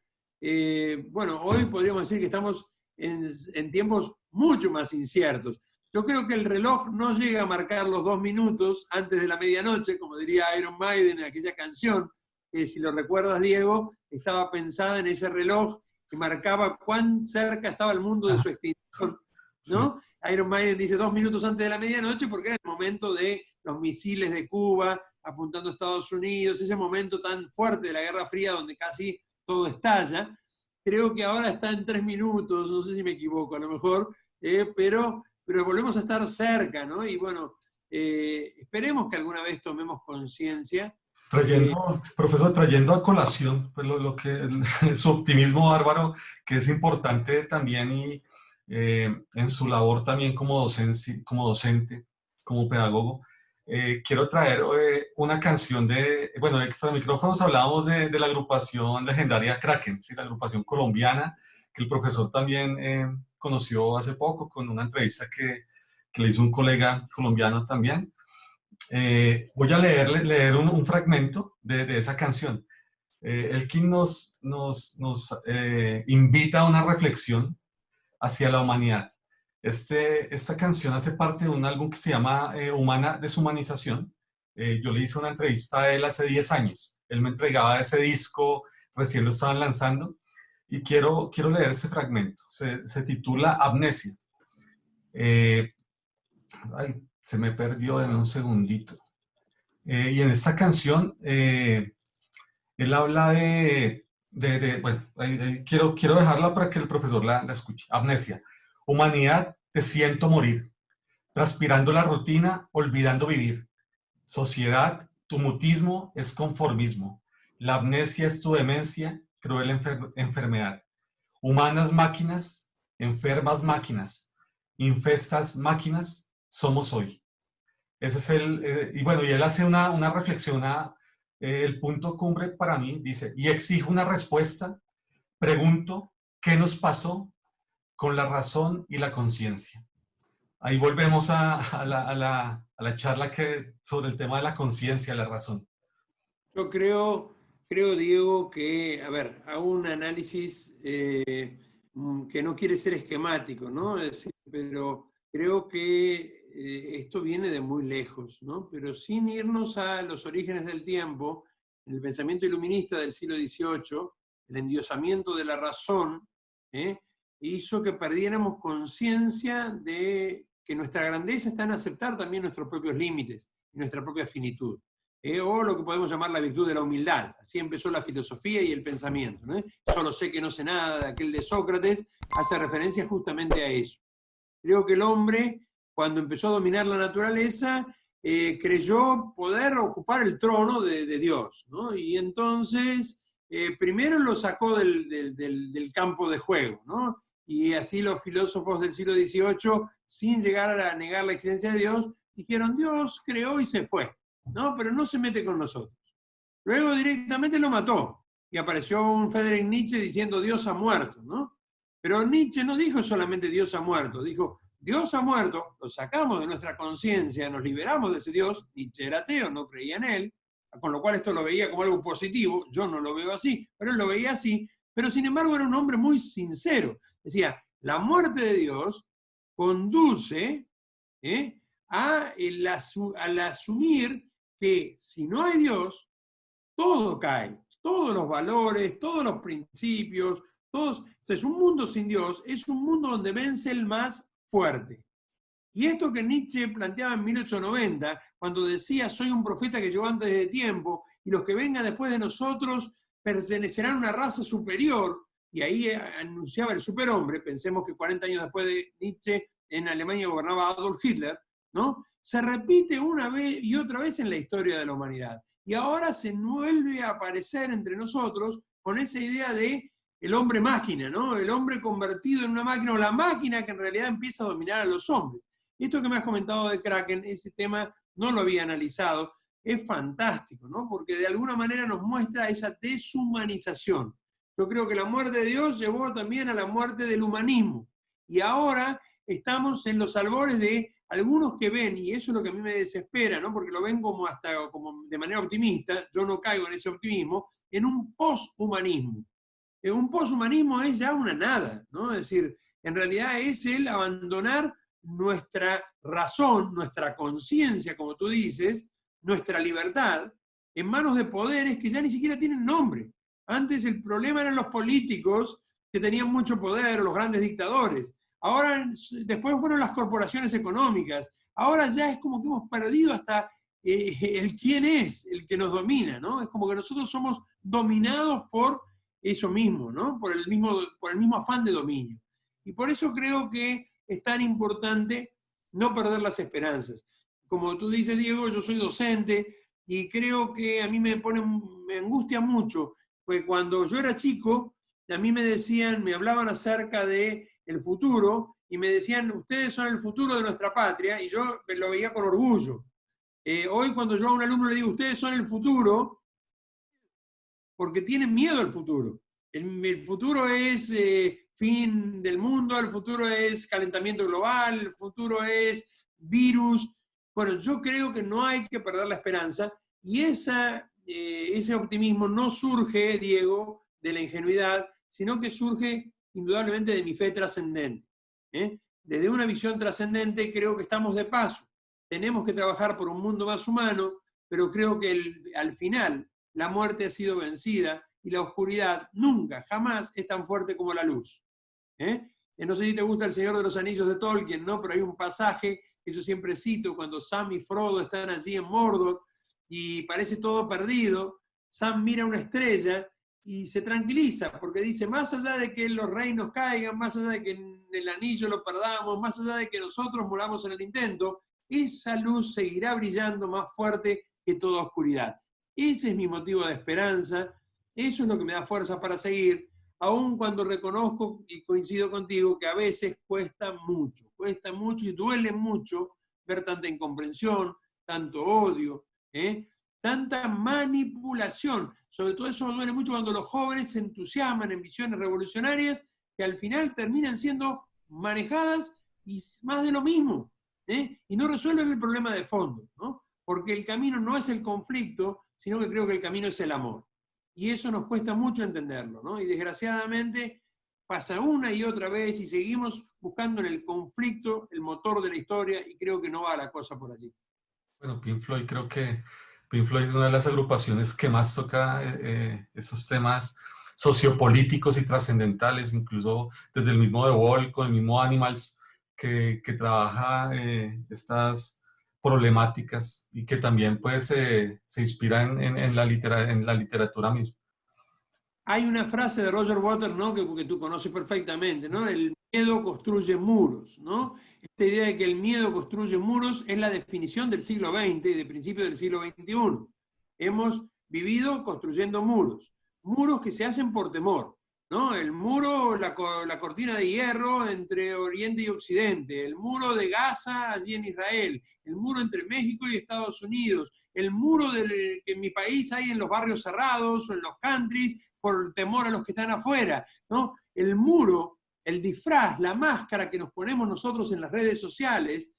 Bueno, hoy podríamos decir que estamos en tiempos mucho más inciertos. Yo creo que el reloj no llega a marcar los 2 minutos antes de la medianoche, como diría Iron Maiden en aquella canción, que si lo recuerdas, Diego, estaba pensada en ese reloj que marcaba cuán cerca estaba el mundo de su extinción, ¿no? Sí. Iron Maiden dice 2 minutos antes de la medianoche porque era el momento de los misiles de Cuba apuntando a Estados Unidos, ese momento tan fuerte de la Guerra Fría donde casi todo estalla. Creo que ahora está en 3 minutos, no sé si me equivoco a lo mejor, pero volvemos a estar cerca, ¿no? Y bueno, esperemos que alguna vez tomemos conciencia. Profesor, trayendo a colación pues lo que su optimismo bárbaro, que es importante también y en su labor también como docente, como pedagogo, quiero traer una canción bueno, extra micrófonos hablábamos de la agrupación legendaria Kraken, ¿sí? La agrupación colombiana, que el profesor también conoció hace poco con una entrevista que le hizo un colega colombiano también. Voy a leer un fragmento de esa canción. Elkin nos invita a una reflexión hacia la humanidad. Esta canción hace parte de un álbum que se llama Humana Deshumanización. Yo le hice una entrevista a él hace 10 años. Él me entregaba ese disco, recién lo estaban lanzando, y quiero leer ese fragmento. Se titula Amnesia. Ay, se me perdió en un segundito. Y en esta canción, él habla bueno, quiero dejarla para que el profesor la escuche. Amnesia. Humanidad, te siento morir. Transpirando la rutina, olvidando vivir. Sociedad, tu mutismo es conformismo. La amnesia es tu demencia, cruel enfermedad. Humanas máquinas, enfermas máquinas, infestas máquinas, somos hoy. Ese es y bueno, y él hace una reflexión el punto cumbre para mí, dice, y exijo una respuesta, pregunto, ¿qué nos pasó con la razón y la conciencia? Ahí volvemos a la charla sobre el tema de la conciencia, la razón. Yo creo, Diego, que, a ver, hago un análisis que no quiere ser esquemático, ¿no? Es decir, pero creo que esto viene de muy lejos, ¿no? Pero sin irnos a los orígenes del tiempo, en el pensamiento iluminista del siglo XVIII, el endiosamiento de la razón hizo que perdiéramos conciencia de que nuestra grandeza está en aceptar también nuestros propios límites y nuestra propia finitud. O lo que podemos llamar la virtud de la humildad. Así empezó la filosofía y el pensamiento, ¿no? Solo sé que no sé nada, de aquel de Sócrates, hace referencia justamente a eso. Creo que el hombre, cuando empezó a dominar la naturaleza, creyó poder ocupar el trono de Dios, ¿no? Y entonces, primero lo sacó del campo de juego, ¿no? Y así los filósofos del siglo XVIII, sin llegar a negar la existencia de Dios, dijeron, Dios creó y se fue, ¿no? Pero no se mete con nosotros. Luego directamente lo mató, y apareció un Friedrich Nietzsche diciendo, Dios ha muerto, ¿no? Pero Nietzsche no dijo solamente Dios ha muerto, dijo, Dios ha muerto, lo sacamos de nuestra conciencia, nos liberamos de ese Dios. Nietzsche era ateo, no creía en él, con lo cual esto lo veía como algo positivo, yo no lo veo así, pero él lo veía así, pero sin embargo era un hombre muy sincero. Decía, la muerte de Dios conduce al asumir que si no hay Dios, todo cae, todos los valores, todos los principios, todos. Entonces un mundo sin Dios es un mundo donde vence el más fuerte. Y esto que Nietzsche planteaba en 1890, cuando decía, soy un profeta que llegó antes de tiempo, y los que vengan después de nosotros pertenecerán a una raza superior, y ahí anunciaba el superhombre. Pensemos que 40 años después de Nietzsche, en Alemania gobernaba Adolf Hitler, ¿no? Se repite una vez y otra vez en la historia de la humanidad. Y ahora se vuelve a aparecer entre nosotros con esa idea de el hombre máquina, ¿no? El hombre convertido en una máquina, o la máquina que en realidad empieza a dominar a los hombres. Esto que me has comentado de Kraken, ese tema no lo había analizado, es fantástico, ¿no? Porque de alguna manera nos muestra esa deshumanización. Yo creo que la muerte de Dios llevó también a la muerte del humanismo. Y ahora estamos en los albores de algunos que ven, y eso es lo que a mí me desespera, ¿no? Porque lo ven como de manera optimista, yo no caigo en ese optimismo, en un poshumanismo. Un poshumanismo es ya una nada, ¿no? Es decir, en realidad es el abandonar nuestra razón, nuestra conciencia, como tú dices, nuestra libertad, en manos de poderes que ya ni siquiera tienen nombre. Antes el problema eran los políticos que tenían mucho poder, los grandes dictadores. Ahora, después fueron las corporaciones económicas. Ahora ya es como que hemos perdido hasta el quién es el que nos domina, ¿no? Es como que nosotros somos dominados por eso mismo, ¿no? Por el mismo afán de dominio. Y por eso creo que es tan importante no perder las esperanzas. Como tú dices, Diego, yo soy docente y creo que a mí me angustia mucho, porque cuando yo era chico, a mí me hablaban acerca del futuro y me decían, ustedes son el futuro de nuestra patria, y yo lo veía con orgullo. Hoy cuando yo a un alumno le digo, ustedes son el futuro, porque tienen miedo al futuro. El futuro es fin del mundo, el futuro es calentamiento global, el futuro es virus. Bueno, yo creo que no hay que perder la esperanza, y esa ese optimismo no surge, Diego, de la ingenuidad, sino que surge indudablemente de mi fe trascendente. Desde una visión trascendente creo que estamos de paso. Tenemos que trabajar por un mundo más humano, pero creo que al final la muerte ha sido vencida y la oscuridad nunca, jamás es tan fuerte como la luz. No sé si te gusta El Señor de los Anillos de Tolkien, ¿no? Pero hay un pasaje que yo siempre cito cuando Sam y Frodo están allí en Mordor y parece todo perdido. Sam mira una estrella y se tranquiliza, porque dice, más allá de que los reinos caigan, más allá de que el anillo lo perdamos, más allá de que nosotros muramos en el intento, esa luz seguirá brillando más fuerte que toda oscuridad. Ese es mi motivo de esperanza, eso es lo que me da fuerza para seguir, aun cuando reconozco y coincido contigo que a veces cuesta mucho y duele mucho ver tanta incomprensión, tanto odio, tanta manipulación. Sobre todo eso duele mucho cuando los jóvenes se entusiasman en visiones revolucionarias que al final terminan siendo manejadas y más de lo mismo, y no resuelven el problema de fondo, ¿no? Porque el camino no es el conflicto, sino que creo que el camino es el amor. Y eso nos cuesta mucho entenderlo, ¿no? Y desgraciadamente pasa una y otra vez y seguimos buscando en el conflicto el motor de la historia y creo que no va la cosa por allí. Bueno, creo que Pink Floyd es una de las agrupaciones que más toca esos temas sociopolíticos y trascendentales, incluso desde el mismo The Wall, con el mismo Animals, que trabaja estas problemáticas y que también pues, se inspira en la literatura misma. Hay una frase de Roger Waters, ¿no? que tú conoces perfectamente, ¿no? El miedo construye muros, ¿no? Esta idea de que el miedo construye muros es la definición del siglo XX y de principios del siglo XXI. Hemos vivido construyendo muros, muros que se hacen por temor, ¿no? El muro, la cortina de hierro entre Oriente y Occidente, el muro de Gaza allí en Israel, el muro entre México y Estados Unidos, el muro que en mi país hay en los barrios cerrados o en los countries por el temor a los que están afuera, ¿no? El muro, el disfraz, la máscara que nos ponemos nosotros en las redes sociales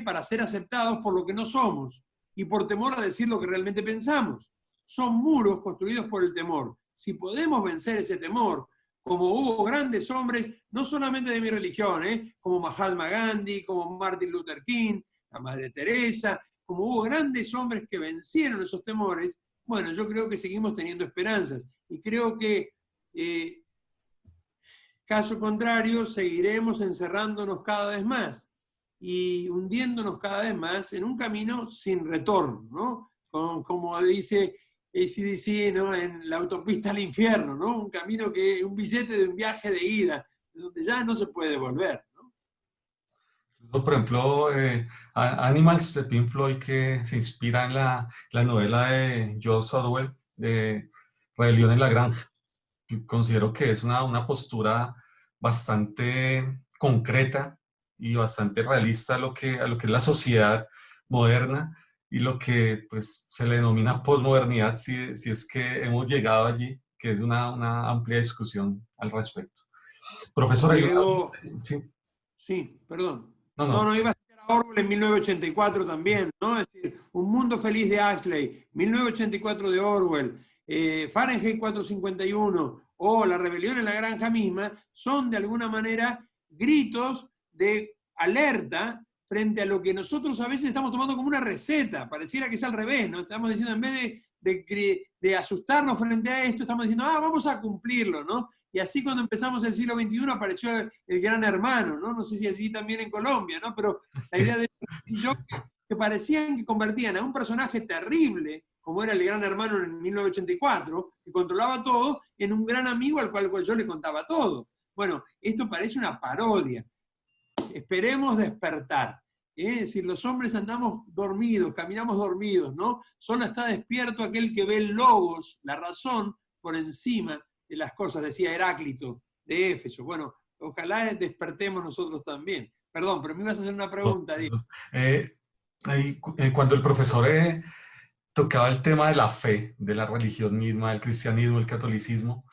para ser aceptados por lo que no somos y por temor a decir lo que realmente pensamos. Son muros construidos por el temor. Si podemos vencer ese temor, como hubo grandes hombres, no solamente de mi religión, como Mahatma Gandhi, como Martin Luther King, la Madre Teresa, como hubo grandes hombres que vencieron esos temores, bueno, yo creo que seguimos teniendo esperanzas. Y creo que, caso contrario, seguiremos encerrándonos cada vez más y hundiéndonos cada vez más en un camino sin retorno, ¿no? Como dice AC/DC, ¿no? En la autopista al infierno, ¿no? Un camino un billete de un viaje de ida, donde ya no se puede volver, ¿no? Por ejemplo, Animals de Pink Floyd, que se inspira en la novela de George Orwell, de Rebelión en la Granja. Considero que es una postura bastante concreta y bastante realista a lo que es la sociedad moderna y lo que pues, se le denomina posmodernidad, si es que hemos llegado allí, que es una amplia discusión al respecto. Profesor, Diego, sí, perdón. No, iba a citar a Orwell en 1984 también, ¿no? Es decir, Un mundo feliz de Huxley, 1984 de Orwell, Fahrenheit 451 o La rebelión en la granja misma, son de alguna manera gritos de alerta frente a lo que nosotros a veces estamos tomando como una receta, pareciera que es al revés, ¿no? Estamos diciendo, en vez de asustarnos frente a esto, estamos diciendo, vamos a cumplirlo, ¿no? Y así cuando empezamos el siglo XXI apareció el Gran Hermano, ¿no? No sé si así también en Colombia, ¿no? Pero la idea de que parecían que convertían a un personaje terrible, como era el Gran Hermano en 1984, que controlaba todo, en un gran amigo al cual yo le contaba todo. Bueno, esto parece una parodia. Esperemos despertar. Es decir, los hombres andamos dormidos, caminamos dormidos, ¿no? Solo está despierto aquel que ve el logos, la razón, por encima de las cosas, decía Heráclito de Éfeso. Bueno, ojalá despertemos nosotros también. Perdón, pero me ibas a hacer una pregunta, Diego. Cuando el profesor tocaba el tema de la fe, de la religión misma, del cristianismo, el catolicismo,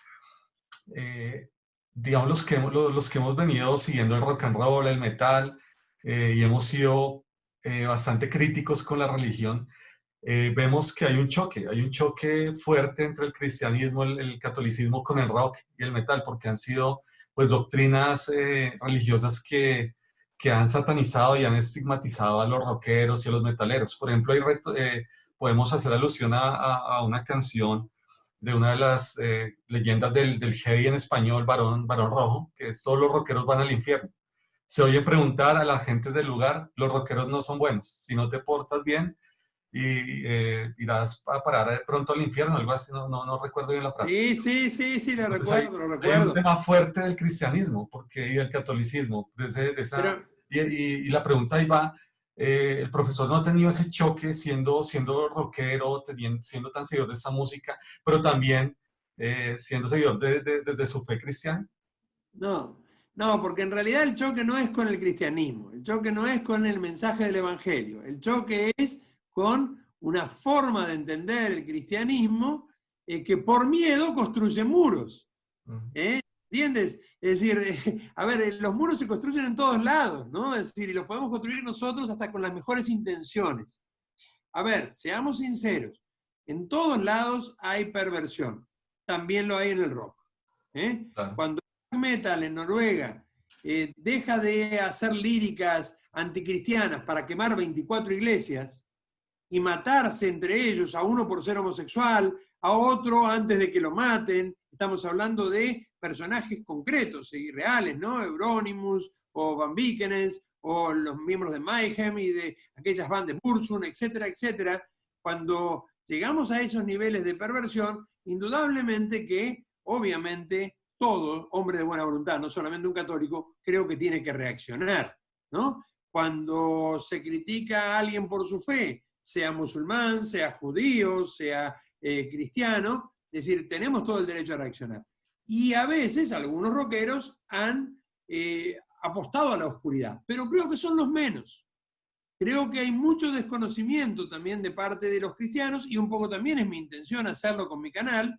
digamos los que hemos venido siguiendo el rock and roll, el metal, y hemos sido bastante críticos con la religión, vemos que hay un choque fuerte entre el cristianismo, el catolicismo con el rock y el metal, porque han sido pues doctrinas religiosas que han satanizado y han estigmatizado a los rockeros y a los metaleros. Por ejemplo, podemos hacer alusión a una canción de una de las leyendas del heavy en español, Barón Rojo, que es "Todos los rockeros van al infierno". Se oye preguntar a la gente del lugar: los rockeros no son buenos, si no te portas bien irás a parar de pronto al infierno, algo así, no recuerdo bien la frase. Sí, lo Entonces recuerdo, lo hay un recuerdo. tema fuerte del cristianismo y del catolicismo, y la pregunta ahí va, el profesor no ha tenido ese choque siendo rockero, siendo tan seguidor de esa música, pero también siendo seguidor desde su fe cristiana. No, porque en realidad el choque no es con el cristianismo, el choque no es con el mensaje del Evangelio, el choque es con una forma de entender el cristianismo que por miedo construye muros. ¿Entiendes? Es decir, a ver, los muros se construyen en todos lados, ¿no? Es decir, y los podemos construir nosotros hasta con las mejores intenciones. A ver, seamos sinceros, en todos lados hay perversión, también lo hay en el rock. Claro. Cuando el metal en Noruega deja de hacer líricas anticristianas para quemar 24 iglesias y matarse entre ellos, a uno por ser homosexual, a otro antes de que lo maten, estamos hablando de personajes concretos y reales, ¿no? Euronymous o Van Víkenes o los miembros de Mayhem y de aquellas bandas de Burzum, etcétera, etcétera. Cuando llegamos a esos niveles de perversión, indudablemente que, obviamente, todo hombre de buena voluntad, no solamente un católico, creo que tiene que reaccionar, ¿no? Cuando se critica a alguien por su fe, sea musulmán, sea judío, sea cristiano, es decir, tenemos todo el derecho a reaccionar. Y a veces algunos rockeros han apostado a la oscuridad, pero creo que son los menos. Creo que hay mucho desconocimiento también de parte de los cristianos, y un poco también es mi intención hacerlo con mi canal,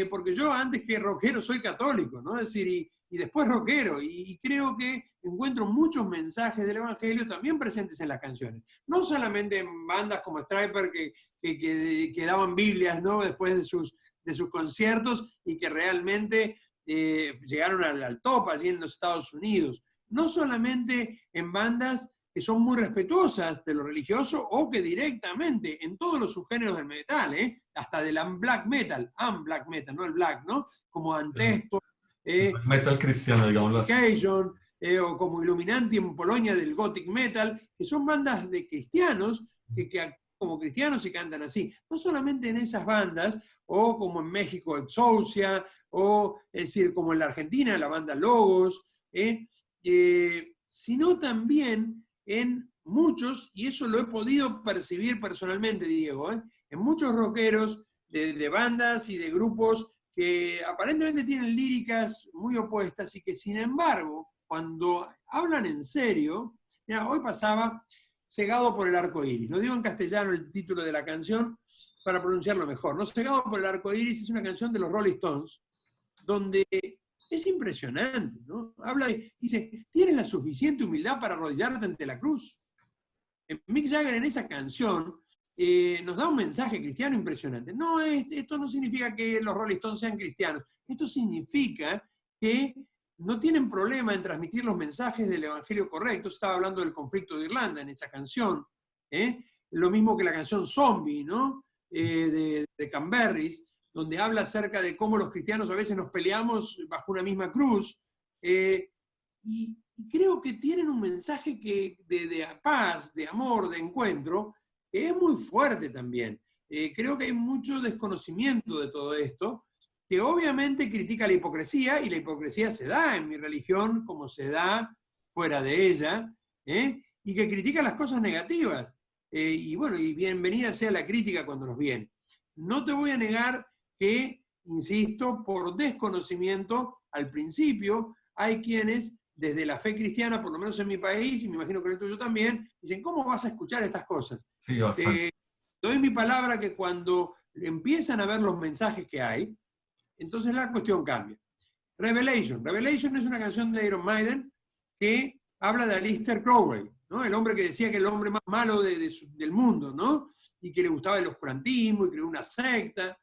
porque yo antes que rockero soy católico, ¿no? Es decir, y después rockero, y creo que encuentro muchos mensajes del Evangelio también presentes en las canciones. No solamente en bandas como Stryper que daban Biblias, ¿no? Después de sus conciertos y que realmente llegaron al top allí en los Estados Unidos. No solamente en bandas que son muy respetuosas de lo religioso o que directamente en todos los subgéneros del metal, hasta del black metal, no el black, ¿no? Como Antesto, metal cristiano, digámoslo así. O como Illuminati en Polonia del gothic metal, que son bandas de cristianos que como cristianos y cantan así. No solamente en esas bandas, o como en México Exousia, o es decir, como en la Argentina la banda Logos, sino también en muchos, y eso lo he podido percibir personalmente, Diego, en muchos rockeros de bandas y de grupos que aparentemente tienen líricas muy opuestas y que sin embargo, cuando hablan en serio, mira, hoy pasaba Cegado por el arco iris, lo digo en castellano el título de la canción para pronunciarlo mejor, ¿no? Cegado por el arco iris es una canción de los Rolling Stones, donde es impresionante, ¿no? Dice, ¿tienes la suficiente humildad para arrodillarte ante la cruz? Mick Jagger en esa canción nos da un mensaje cristiano impresionante. No, esto no significa que los Rolling Stones sean cristianos, esto significa que no tienen problema en transmitir los mensajes del Evangelio correcto. Estaba hablando del conflicto de Irlanda en esa canción, lo mismo que la canción Zombie, ¿no? De Canberris, donde habla acerca de cómo los cristianos a veces nos peleamos bajo una misma cruz, y creo que tienen un mensaje de paz, de amor, de encuentro, que es muy fuerte también. Creo que hay mucho desconocimiento de todo esto, que obviamente critica la hipocresía, y la hipocresía se da en mi religión como se da fuera de ella, y que critica las cosas negativas. Y bueno, y bienvenida sea la crítica cuando nos viene. No te voy a negar que, insisto, por desconocimiento, al principio hay quienes, desde la fe cristiana, por lo menos en mi país, y me imagino que en el tuyo también, dicen, ¿cómo vas a escuchar estas cosas? Sí, bastante. Doy mi palabra que cuando empiezan a ver los mensajes que hay, entonces la cuestión cambia. Revelation es una canción de Iron Maiden que habla de Aleister Crowley, ¿no? El hombre que decía que era el hombre más malo del mundo, ¿no? Y que le gustaba el oscurantismo y creó una secta.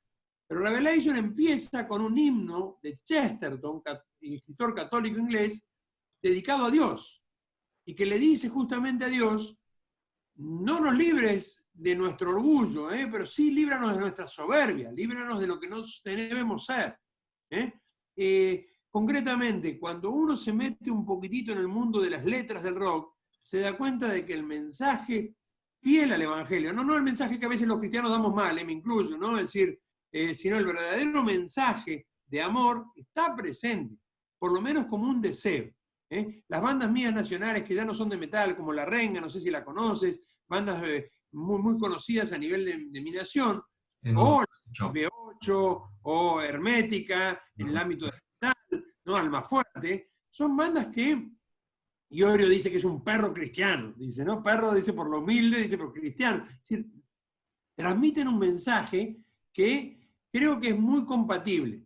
Pero Revelation empieza con un himno de Chesterton, escritor católico inglés, dedicado a Dios, y que le dice justamente a Dios: no nos libres de nuestro orgullo, pero sí líbranos de nuestra soberbia, líbranos de lo que no debemos ser. Concretamente, cuando uno se mete un poquitito en el mundo de las letras del rock, se da cuenta de que el mensaje fiel al Evangelio, no el mensaje que a veces los cristianos damos mal, me incluyo, ¿no? Es decir, sino el verdadero mensaje de amor está presente, por lo menos como un deseo. Las bandas mías nacionales que ya no son de metal, como La Renga, no sé si la conoces, bandas muy, muy conocidas a nivel de mi nación, o B8, o Hermética, en el ámbito de metal, ¿no? Almafuerte, son bandas que Iorio dice que es un perro cristiano, dice, ¿no? Perro dice por lo humilde, dice por cristiano. Es decir, transmiten un mensaje que creo que es muy compatible,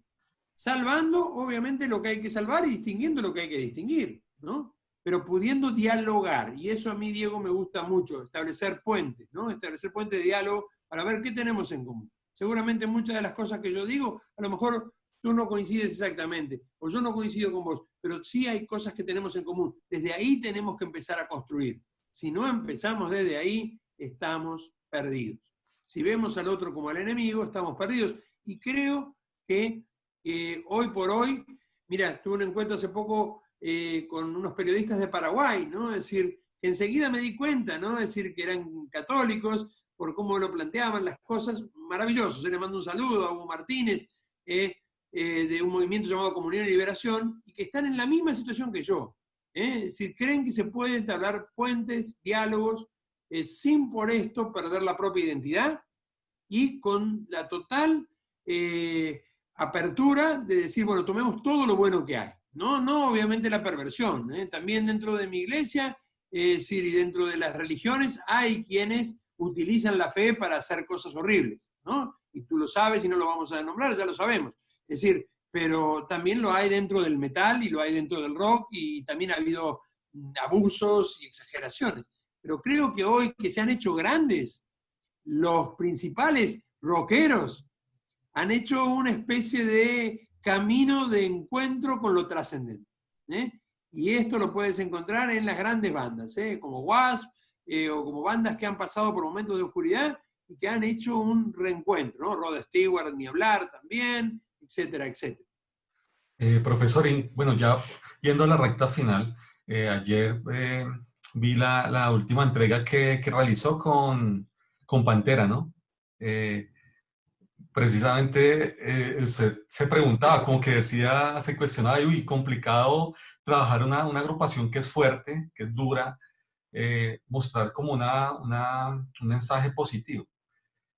salvando obviamente lo que hay que salvar y distinguiendo lo que hay que distinguir, ¿no? Pero pudiendo dialogar, y eso a mí, Diego, me gusta mucho, establecer puentes, ¿no? Establecer puentes de diálogo para ver qué tenemos en común. Seguramente muchas de las cosas que yo digo, a lo mejor tú no coincides exactamente, o yo no coincido con vos, pero sí hay cosas que tenemos en común. Desde ahí tenemos que empezar a construir. Si no empezamos desde ahí, estamos perdidos. Si vemos al otro como al enemigo, estamos perdidos. Y creo que hoy por hoy, mira, tuve un encuentro hace poco con unos periodistas de Paraguay, ¿no? Es decir, que enseguida me di cuenta, ¿no? Es decir, que eran católicos, por cómo lo planteaban las cosas, maravilloso. Se le mando un saludo a Hugo Martínez, de un movimiento llamado Comunión y Liberación, y que están en la misma situación que yo. Es decir, creen que se pueden entablar puentes, diálogos, sin por esto perder la propia identidad, y con la total apertura de decir, bueno, tomemos todo lo bueno que hay. No obviamente la perversión. También dentro de mi iglesia, y dentro de las religiones, hay quienes utilizan la fe para hacer cosas horribles, ¿no? Y tú lo sabes y no lo vamos a nombrar, ya lo sabemos. Es decir, pero también lo hay dentro del metal y lo hay dentro del rock, y también ha habido abusos y exageraciones. Pero creo que hoy que se han hecho grandes, los principales rockeros han hecho una especie de camino de encuentro con lo trascendente. Y esto lo puedes encontrar en las grandes bandas, como Wasp, o como bandas que han pasado por momentos de oscuridad y que han hecho un reencuentro, ¿no? Rod Stewart, ni hablar también, etcétera, etcétera. Profesor, bueno, ya yendo a la recta final, ayer vi la última entrega que realizó con Pantera, ¿no? Precisamente usted se preguntaba, como que decía, se cuestionaba, uy, complicado trabajar una agrupación que es fuerte, que es dura, mostrar como un mensaje positivo.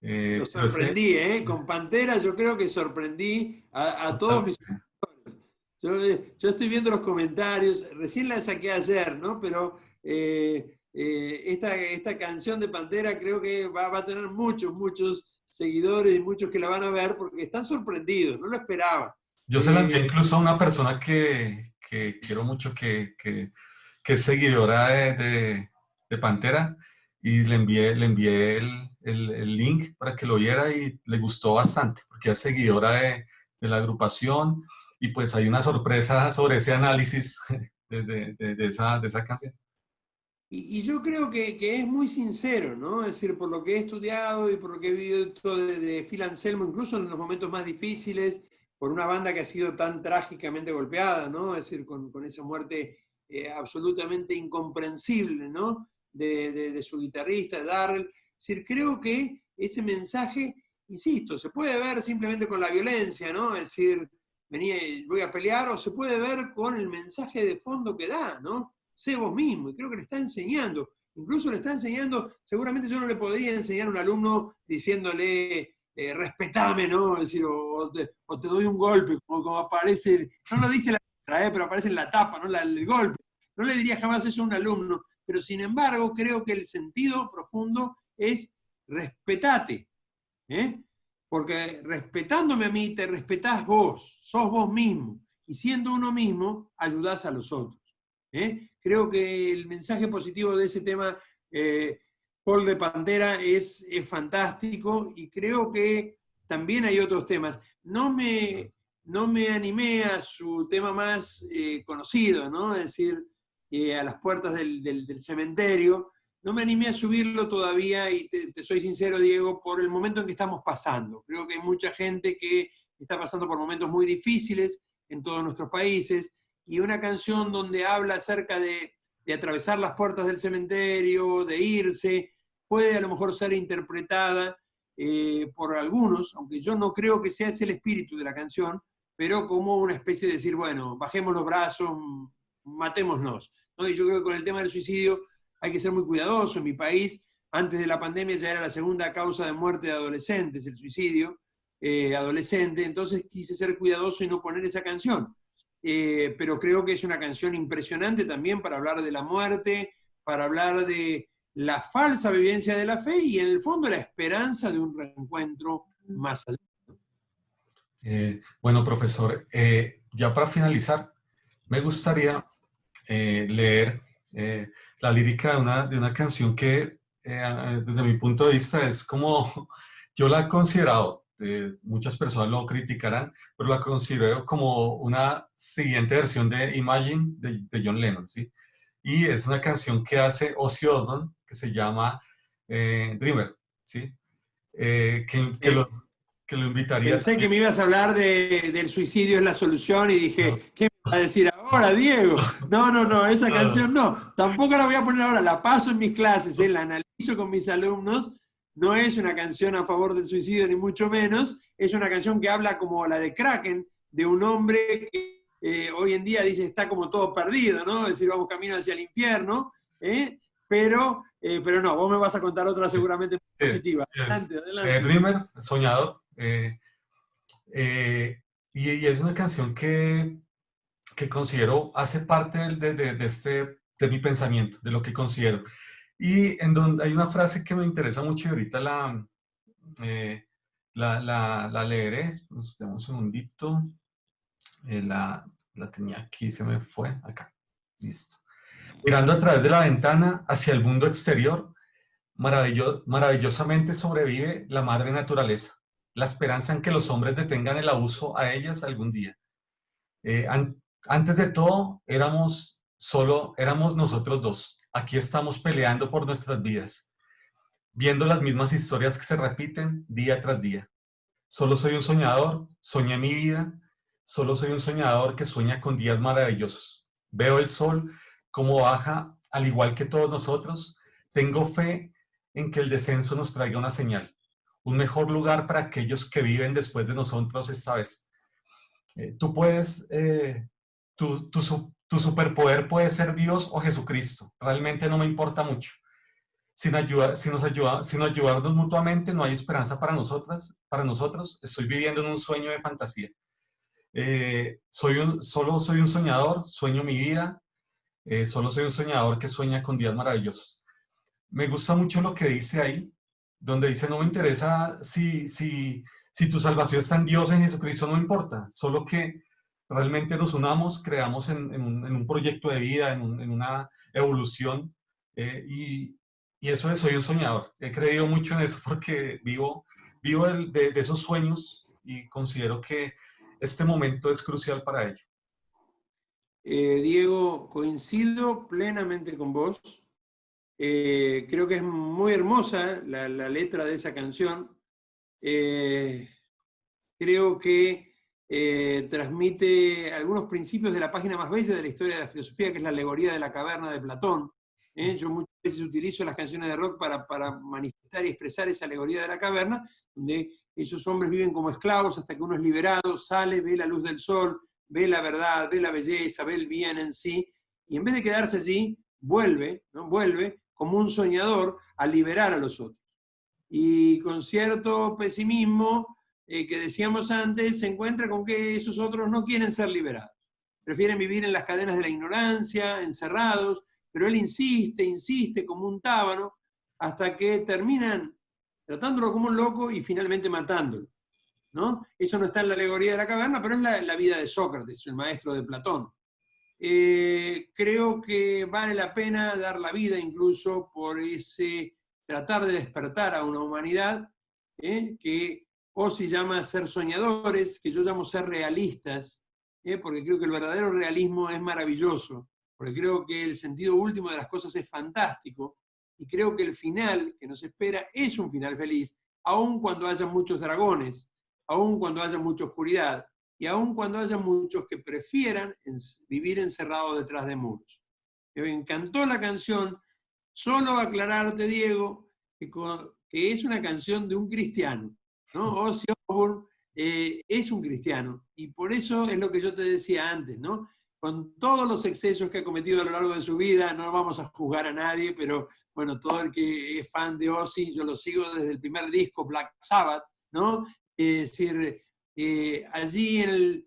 Lo sorprendí, con Pantera yo creo que sorprendí a todos mis suscriptores. Yo estoy viendo los comentarios, recién la saqué ayer, ¿no? Pero esta canción de Pantera creo que va a tener muchos seguidores y muchos que la van a ver porque están sorprendidos, no lo esperaban. Yo se la envié incluso a una persona que quiero mucho, que es seguidora de Pantera, y le envié el link para que lo viera y le gustó bastante, porque es seguidora de la agrupación, y pues hay una sorpresa sobre ese análisis de esa canción. Y yo creo que es muy sincero, ¿no? Es decir, por lo que he estudiado y por lo que he visto de Phil Anselmo, incluso en los momentos más difíciles, por una banda que ha sido tan trágicamente golpeada, ¿no? Es decir, con esa muerte absolutamente incomprensible, ¿no? De su guitarrista, Darrell. Es decir, creo que ese mensaje, insisto, se puede ver simplemente con la violencia, ¿no? Es decir, voy a pelear, o se puede ver con el mensaje de fondo que da, ¿no? Sé vos mismo, y creo que le está enseñando. Incluso le está enseñando, seguramente yo no le podría enseñar a un alumno diciéndole, respetame, ¿no? Es decir, o te doy un golpe, como aparece, no lo dice la letra, pero aparece en la tapa, ¿no? El golpe. No le diría jamás eso a un alumno, pero sin embargo creo que el sentido profundo es respetate, porque respetándome a mí te respetás vos, sos vos mismo, y siendo uno mismo ayudás a los otros. Creo que el mensaje positivo de ese tema, Paul de Pantera, es fantástico, y creo que también hay otros temas. No me animé a su tema más conocido, ¿no? Es decir, a las puertas del cementerio. No me animé a subirlo todavía, y te soy sincero, Diego, por el momento en que estamos pasando. Creo que hay mucha gente que está pasando por momentos muy difíciles en todos nuestros países, y una canción donde habla acerca de atravesar las puertas del cementerio, de irse, puede a lo mejor ser interpretada por algunos, aunque yo no creo que sea ese el espíritu de la canción, pero como una especie de decir, bueno, bajemos los brazos, matémonos, ¿no? Y yo creo que con el tema del suicidio hay que ser muy cuidadoso. En mi país, antes de la pandemia, ya era la segunda causa de muerte de adolescentes, el suicidio adolescente, entonces quise ser cuidadoso y no poner esa canción. Pero creo que es una canción impresionante también para hablar de la muerte, para hablar de la falsa vivencia de la fe y en el fondo la esperanza de un reencuentro más allá. Bueno, profesor, ya para finalizar, me gustaría leer la lírica de una canción que, desde mi punto de vista, es como, yo la he considerado, muchas personas lo criticarán, pero la considero como una siguiente versión de Imagine de John Lennon, ¿sí? Y es una canción que hace Ozzy Osbourne, que se llama Dreamer, ¿sí? Que lo invitaría. Pensé que me ibas a hablar del suicidio es la solución y dije, no. ¿Qué me vas a decir ahora, Diego? No, esa canción no. Tampoco la voy a poner ahora, la paso en mis clases, la analizo con mis alumnos. No es una canción a favor del suicidio, ni mucho menos. Es una canción que habla como la de Kraken, de un hombre que hoy en día dice está como todo perdido, ¿no? Es decir, vamos camino hacia el infierno, pero no, vos me vas a contar otra seguramente muy positiva. Adelante. Dreamer, soñador. Y es una canción que considero hace parte de mi pensamiento, de lo que considero. Y en donde hay una frase que me interesa mucho y ahorita la leeré. Pues, un segundito. La tenía aquí, se me fue. Acá. Listo. Mirando a través de la ventana hacia el mundo exterior, maravillosamente sobrevive la madre naturaleza, la esperanza en que los hombres detengan el abuso a ellas algún día. Antes de todo, éramos nosotros dos. Aquí estamos peleando por nuestras vidas, viendo las mismas historias que se repiten día tras día. Solo soy un soñador, soñé mi vida, solo soy un soñador que sueña con días maravillosos. Veo el sol como baja, al igual que todos nosotros. Tengo fe en que el descenso nos traiga una señal, un mejor lugar para aquellos que viven después de nosotros esta vez. Tú puedes, tu superpoder puede ser Dios o Jesucristo. Realmente no me importa mucho. Sin ayudarnos mutuamente no hay esperanza para nosotros. Estoy viviendo en un sueño de fantasía. Solo soy un soñador, sueño mi vida. Solo soy un soñador que sueña con días maravillosos. Me gusta mucho lo que dice ahí, donde dice, no me interesa si tu salvación está en Dios, en Jesucristo, no importa, solo que realmente nos unamos, creamos en un proyecto de vida, en una evolución, y eso es, soy un soñador. He creído mucho en eso porque vivo de esos sueños y considero que este momento es crucial para ello. Diego, coincido plenamente con vos. Creo que es muy hermosa la letra de esa canción. Creo que transmite algunos principios de la página más bella de la historia de la filosofía, que es la alegoría de la caverna de Platón. Yo muchas veces utilizo las canciones de rock para manifestar y expresar esa alegoría de la caverna, donde esos hombres viven como esclavos hasta que uno es liberado, sale, ve la luz del sol, ve la verdad, ve la belleza, ve el bien en sí, y en vez de quedarse allí, vuelve como un soñador a liberar a los otros. Y con cierto pesimismo que decíamos antes, se encuentra con que esos otros no quieren ser liberados. Prefieren vivir en las cadenas de la ignorancia, encerrados, pero él insiste como un tábano, hasta que terminan tratándolo como un loco y finalmente matándolo, ¿no? Eso no está en la alegoría de la caverna, pero es la vida de Sócrates, el maestro de Platón. creo que vale la pena dar la vida incluso por ese tratar de despertar a una humanidad que Ozzy llama ser soñadores, que yo llamo ser realistas, porque creo que el verdadero realismo es maravilloso, porque creo que el sentido último de las cosas es fantástico, y creo que el final que nos espera es un final feliz, aun cuando haya muchos dragones, aun cuando haya mucha oscuridad, y aun cuando haya muchos que prefieran vivir encerrados detrás de muros. Me encantó la canción, solo aclararte, Diego, que es una canción de un cristiano, ¿no? Ozzy Osbourne es un cristiano, y por eso es lo que yo te decía antes, ¿no? Con todos los excesos que ha cometido a lo largo de su vida, no vamos a juzgar a nadie, pero bueno, todo el que es fan de Ozzy, yo lo sigo desde el primer disco, Black Sabbath, ¿no? Es decir, allí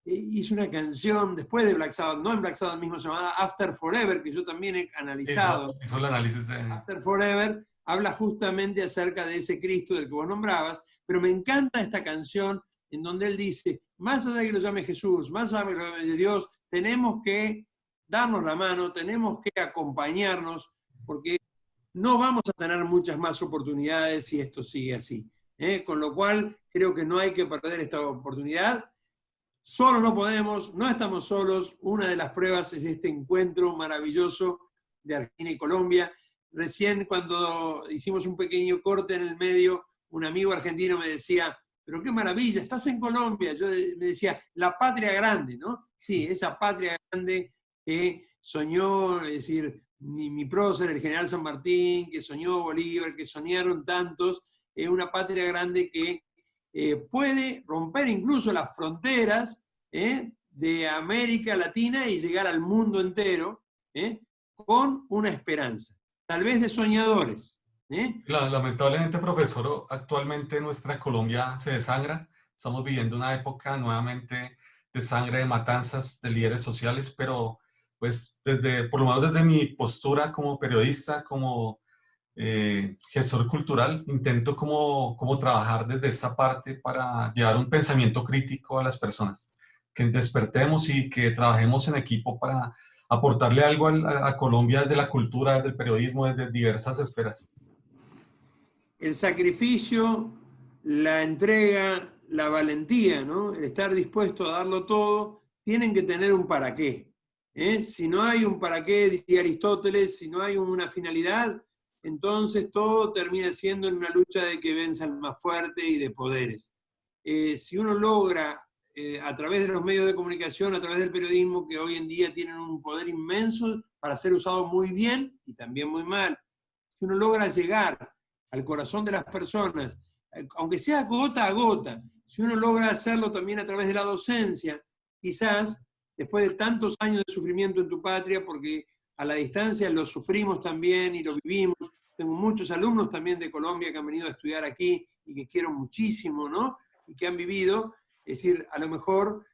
hizo una canción después de Black Sabbath, no en Black Sabbath mismo, llamada After Forever, que yo también he analizado. Hizo el análisis de... After Forever habla justamente acerca de ese Cristo del que vos nombrabas, pero me encanta esta canción en donde él dice, más allá de que lo llame Jesús, más allá de que lo llame Dios, tenemos que darnos la mano, tenemos que acompañarnos, porque no vamos a tener muchas más oportunidades si esto sigue así. Con lo cual, creo que no hay que perder esta oportunidad. Solo no podemos, no estamos solos. Una de las pruebas es este encuentro maravilloso de Argentina y Colombia. Recién cuando hicimos un pequeño corte en el medio, un amigo argentino me decía, pero qué maravilla, estás en Colombia. Yo me decía, la patria grande, ¿no? Sí, esa patria grande que soñó, es decir, mi prócer, el general San Martín, que soñó Bolívar, que soñaron tantos, una patria grande que puede romper incluso las fronteras de América Latina y llegar al mundo entero con una esperanza, tal vez de soñadores. Lamentablemente, profesor, actualmente nuestra Colombia se desangra. Estamos viviendo una época nuevamente de sangre, de matanzas de líderes sociales, pero pues por lo menos desde mi postura como periodista, como gestor cultural, intento como trabajar desde esa parte para llevar un pensamiento crítico a las personas, que despertemos y que trabajemos en equipo para aportarle algo a Colombia desde la cultura, desde el periodismo, desde diversas esferas. El sacrificio, la entrega, la valentía, ¿no? El estar dispuesto a darlo todo, tienen que tener un para qué. Si no hay un para qué, diría Aristóteles, si no hay una finalidad, entonces todo termina siendo en una lucha de que venza el más fuerte y de poderes. Si uno logra, a través de los medios de comunicación, a través del periodismo, que hoy en día tienen un poder inmenso para ser usados muy bien y también muy mal, si uno logra llegar al corazón de las personas, aunque sea gota a gota, si uno logra hacerlo también a través de la docencia, quizás después de tantos años de sufrimiento en tu patria, porque a la distancia lo sufrimos también y lo vivimos. Tengo muchos alumnos también de Colombia que han venido a estudiar aquí y que quiero muchísimo, ¿no? Y que han vivido, es decir, a lo mejor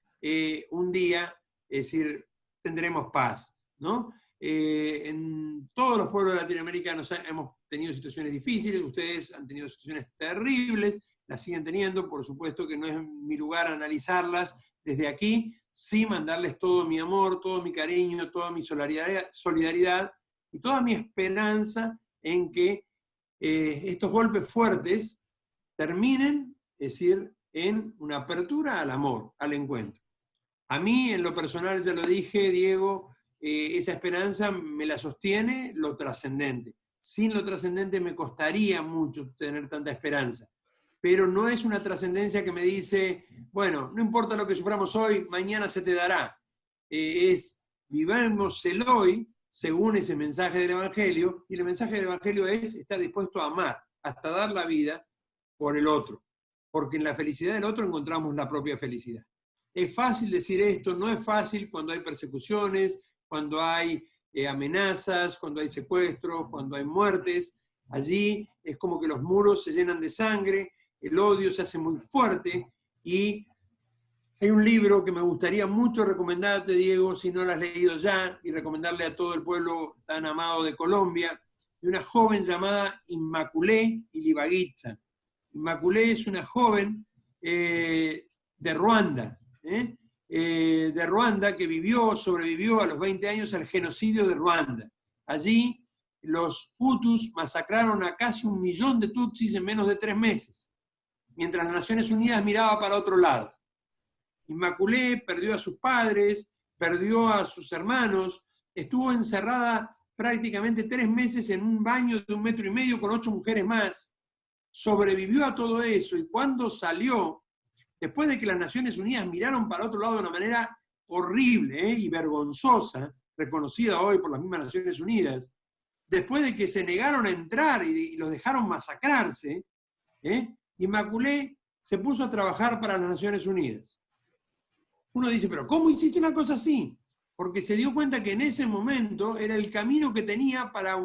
un día, es decir, tendremos paz, ¿no? En todos los pueblos latinoamericanos hemos tenido situaciones difíciles, ustedes han tenido situaciones terribles, las siguen teniendo, por supuesto que no es mi lugar analizarlas desde aquí, sí mandarles todo mi amor, todo mi cariño, toda mi solidaridad y toda mi esperanza en que estos golpes fuertes terminen, es decir, en una apertura al amor, al encuentro. A mí, en lo personal, ya lo dije, Diego, esa esperanza me la sostiene lo trascendente. Sin lo trascendente me costaría mucho tener tanta esperanza. Pero no es una trascendencia que me dice, bueno, no importa lo que suframos hoy, mañana se te dará. Vivamos el hoy según ese mensaje del Evangelio, y el mensaje del Evangelio es estar dispuesto a amar, hasta dar la vida por el otro. Porque en la felicidad del otro encontramos la propia felicidad. Es fácil decir esto, no es fácil cuando hay persecuciones, cuando hay amenazas, cuando hay secuestros, cuando hay muertes. Allí es como que los muros se llenan de sangre, el odio se hace muy fuerte, y hay un libro que me gustaría mucho recomendarte, Diego, si no lo has leído ya, y recomendarle a todo el pueblo tan amado de Colombia, de una joven llamada Immaculée Ilibagiza. Immaculée es una joven de Ruanda, de Ruanda que sobrevivió a los 20 años al genocidio de Ruanda. Allí los Hutus masacraron a casi 1 millón de Tutsis en menos de 3 meses, mientras las Naciones Unidas miraba para otro lado. Immaculée perdió a sus padres, perdió a sus hermanos, estuvo encerrada prácticamente 3 meses en un baño de 1,5 metros con 8 mujeres más, sobrevivió a todo eso, y cuando salió, después de que las Naciones Unidas miraron para otro lado de una manera horrible y vergonzosa, reconocida hoy por las mismas Naciones Unidas, después de que se negaron a entrar y los dejaron masacrarse, Immaculée se puso a trabajar para las Naciones Unidas. Uno dice, pero ¿cómo hiciste una cosa así? Porque se dio cuenta que en ese momento era el camino que tenía para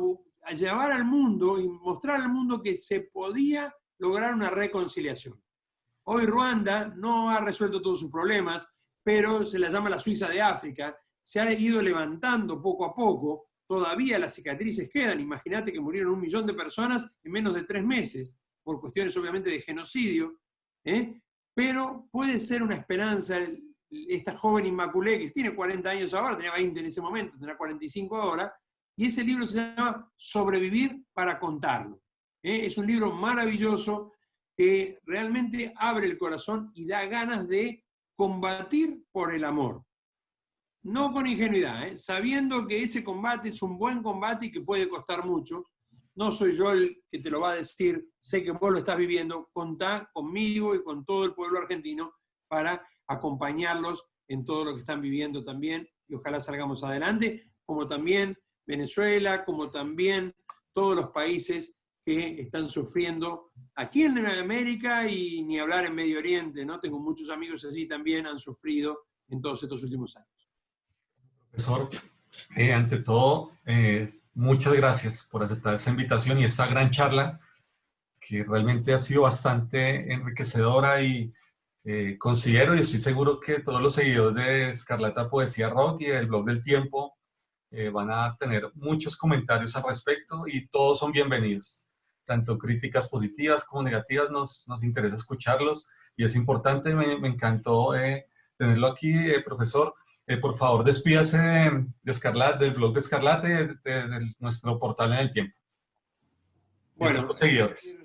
llevar al mundo y mostrar al mundo que se podía lograr una reconciliación. Hoy Ruanda no ha resuelto todos sus problemas, pero se la llama la Suiza de África, se ha ido levantando poco a poco, todavía las cicatrices quedan, imagínate que murieron 1 millón de personas en menos de 3 meses, por cuestiones obviamente de genocidio, pero puede ser una esperanza. Esta joven Immaculée, que tiene 40 años ahora, tenía 20 en ese momento, tendrá 45 ahora, y ese libro se llama Sobrevivir para contarlo. Es un libro maravilloso que realmente abre el corazón y da ganas de combatir por el amor. No con ingenuidad, sabiendo que ese combate es un buen combate y que puede costar mucho. No soy yo el que te lo va a decir, sé que vos lo estás viviendo, contá conmigo y con todo el pueblo argentino para acompañarlos en todo lo que están viviendo también, y ojalá salgamos adelante, como también Venezuela, como también todos los países que están sufriendo aquí en América y ni hablar en Medio Oriente, ¿no? Tengo muchos amigos así también, han sufrido en todos estos últimos años. Profesor, ante todo, muchas gracias por aceptar esta invitación y esta gran charla, que realmente ha sido bastante enriquecedora y considero y estoy seguro que todos los seguidores de Escarlata Poesía Rock y del Blog del Tiempo van a tener muchos comentarios al respecto y todos son bienvenidos. Tanto críticas positivas como negativas, nos interesa escucharlos y es importante, me encantó tenerlo aquí, profesor. Por favor, despídase de Escarlata, del Blog de Escarlata y de nuestro portal en el tiempo. Bueno, seguidores.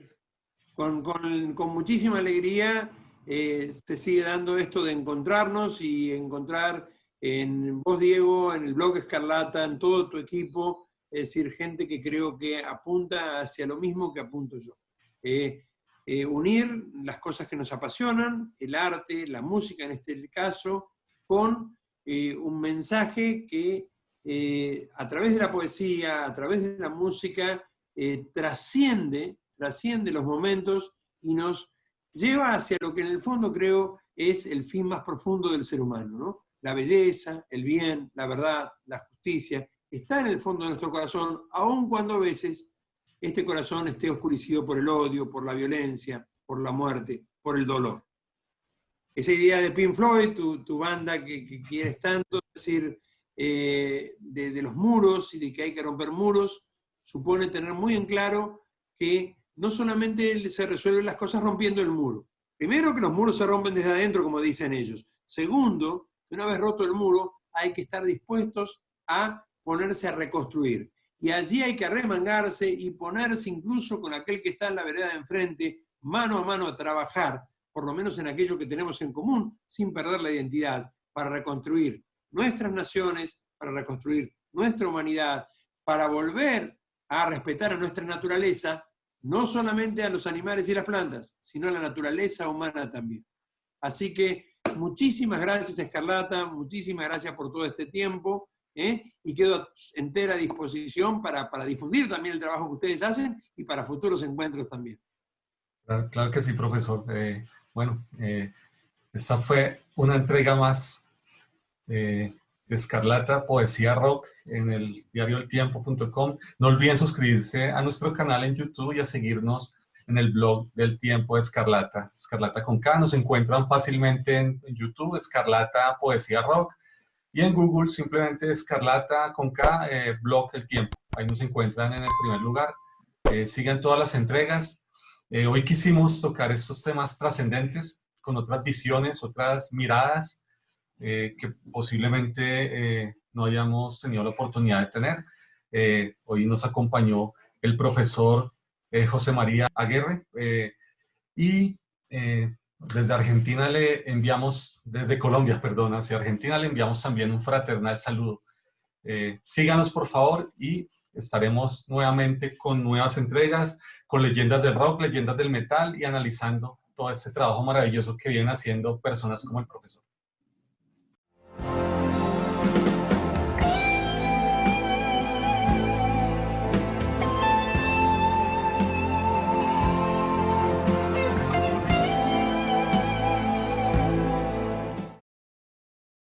Con muchísima alegría se sigue dando esto de encontrarnos y encontrar en vos, Diego, en el Blog Escarlata, en todo tu equipo, es decir, gente que creo que apunta hacia lo mismo que apunto yo. Unir las cosas que nos apasionan, el arte, la música en este caso, con un mensaje que a través de la poesía, a través de la música, trasciende los momentos y nos lleva hacia lo que en el fondo creo es el fin más profundo del ser humano, ¿no? La belleza, el bien, la verdad, la justicia, está en el fondo de nuestro corazón, aun cuando a veces este corazón esté oscurecido por el odio, por la violencia, por la muerte, por el dolor. Esa idea de Pink Floyd, tu banda que quieres tanto, es decir, de los muros y de que hay que romper muros, supone tener muy en claro que no solamente se resuelven las cosas rompiendo el muro. Primero, que los muros se rompen desde adentro, como dicen ellos. Segundo, que una vez roto el muro, hay que estar dispuestos a ponerse a reconstruir. Y allí hay que arremangarse y ponerse incluso con aquel que está en la vereda de enfrente, mano a mano a trabajar, por lo menos en aquello que tenemos en común, sin perder la identidad, para reconstruir nuestras naciones, para reconstruir nuestra humanidad, para volver a respetar a nuestra naturaleza, no solamente a los animales y las plantas, sino a la naturaleza humana también. Así que muchísimas gracias, Escarlata, muchísimas gracias por todo este tiempo, y quedo a entera disposición para difundir también el trabajo que ustedes hacen y para futuros encuentros también. Claro que sí, profesor. Bueno, esta fue una entrega más de Escarlata Poesía Rock en el diarioeltiempo.com. No olviden suscribirse a nuestro canal en YouTube y a seguirnos en el blog del Tiempo de Escarlata, Escarlata con K. Nos encuentran fácilmente en YouTube, Escarlata Poesía Rock, y en Google simplemente Escarlata con K, blog del Tiempo. Ahí nos encuentran en el primer lugar. Sigan todas las entregas. Hoy quisimos tocar estos temas trascendentes con otras visiones, otras miradas, que posiblemente no hayamos tenido la oportunidad de tener. Hoy nos acompañó el profesor José María Aguirre y desde Argentina le enviamos, desde Colombia, perdón, hacia Argentina le enviamos también un fraternal saludo. Síganos por favor y estaremos nuevamente con nuevas entregas, con leyendas del rock, leyendas del metal y analizando todo este trabajo maravilloso que vienen haciendo personas como el profesor.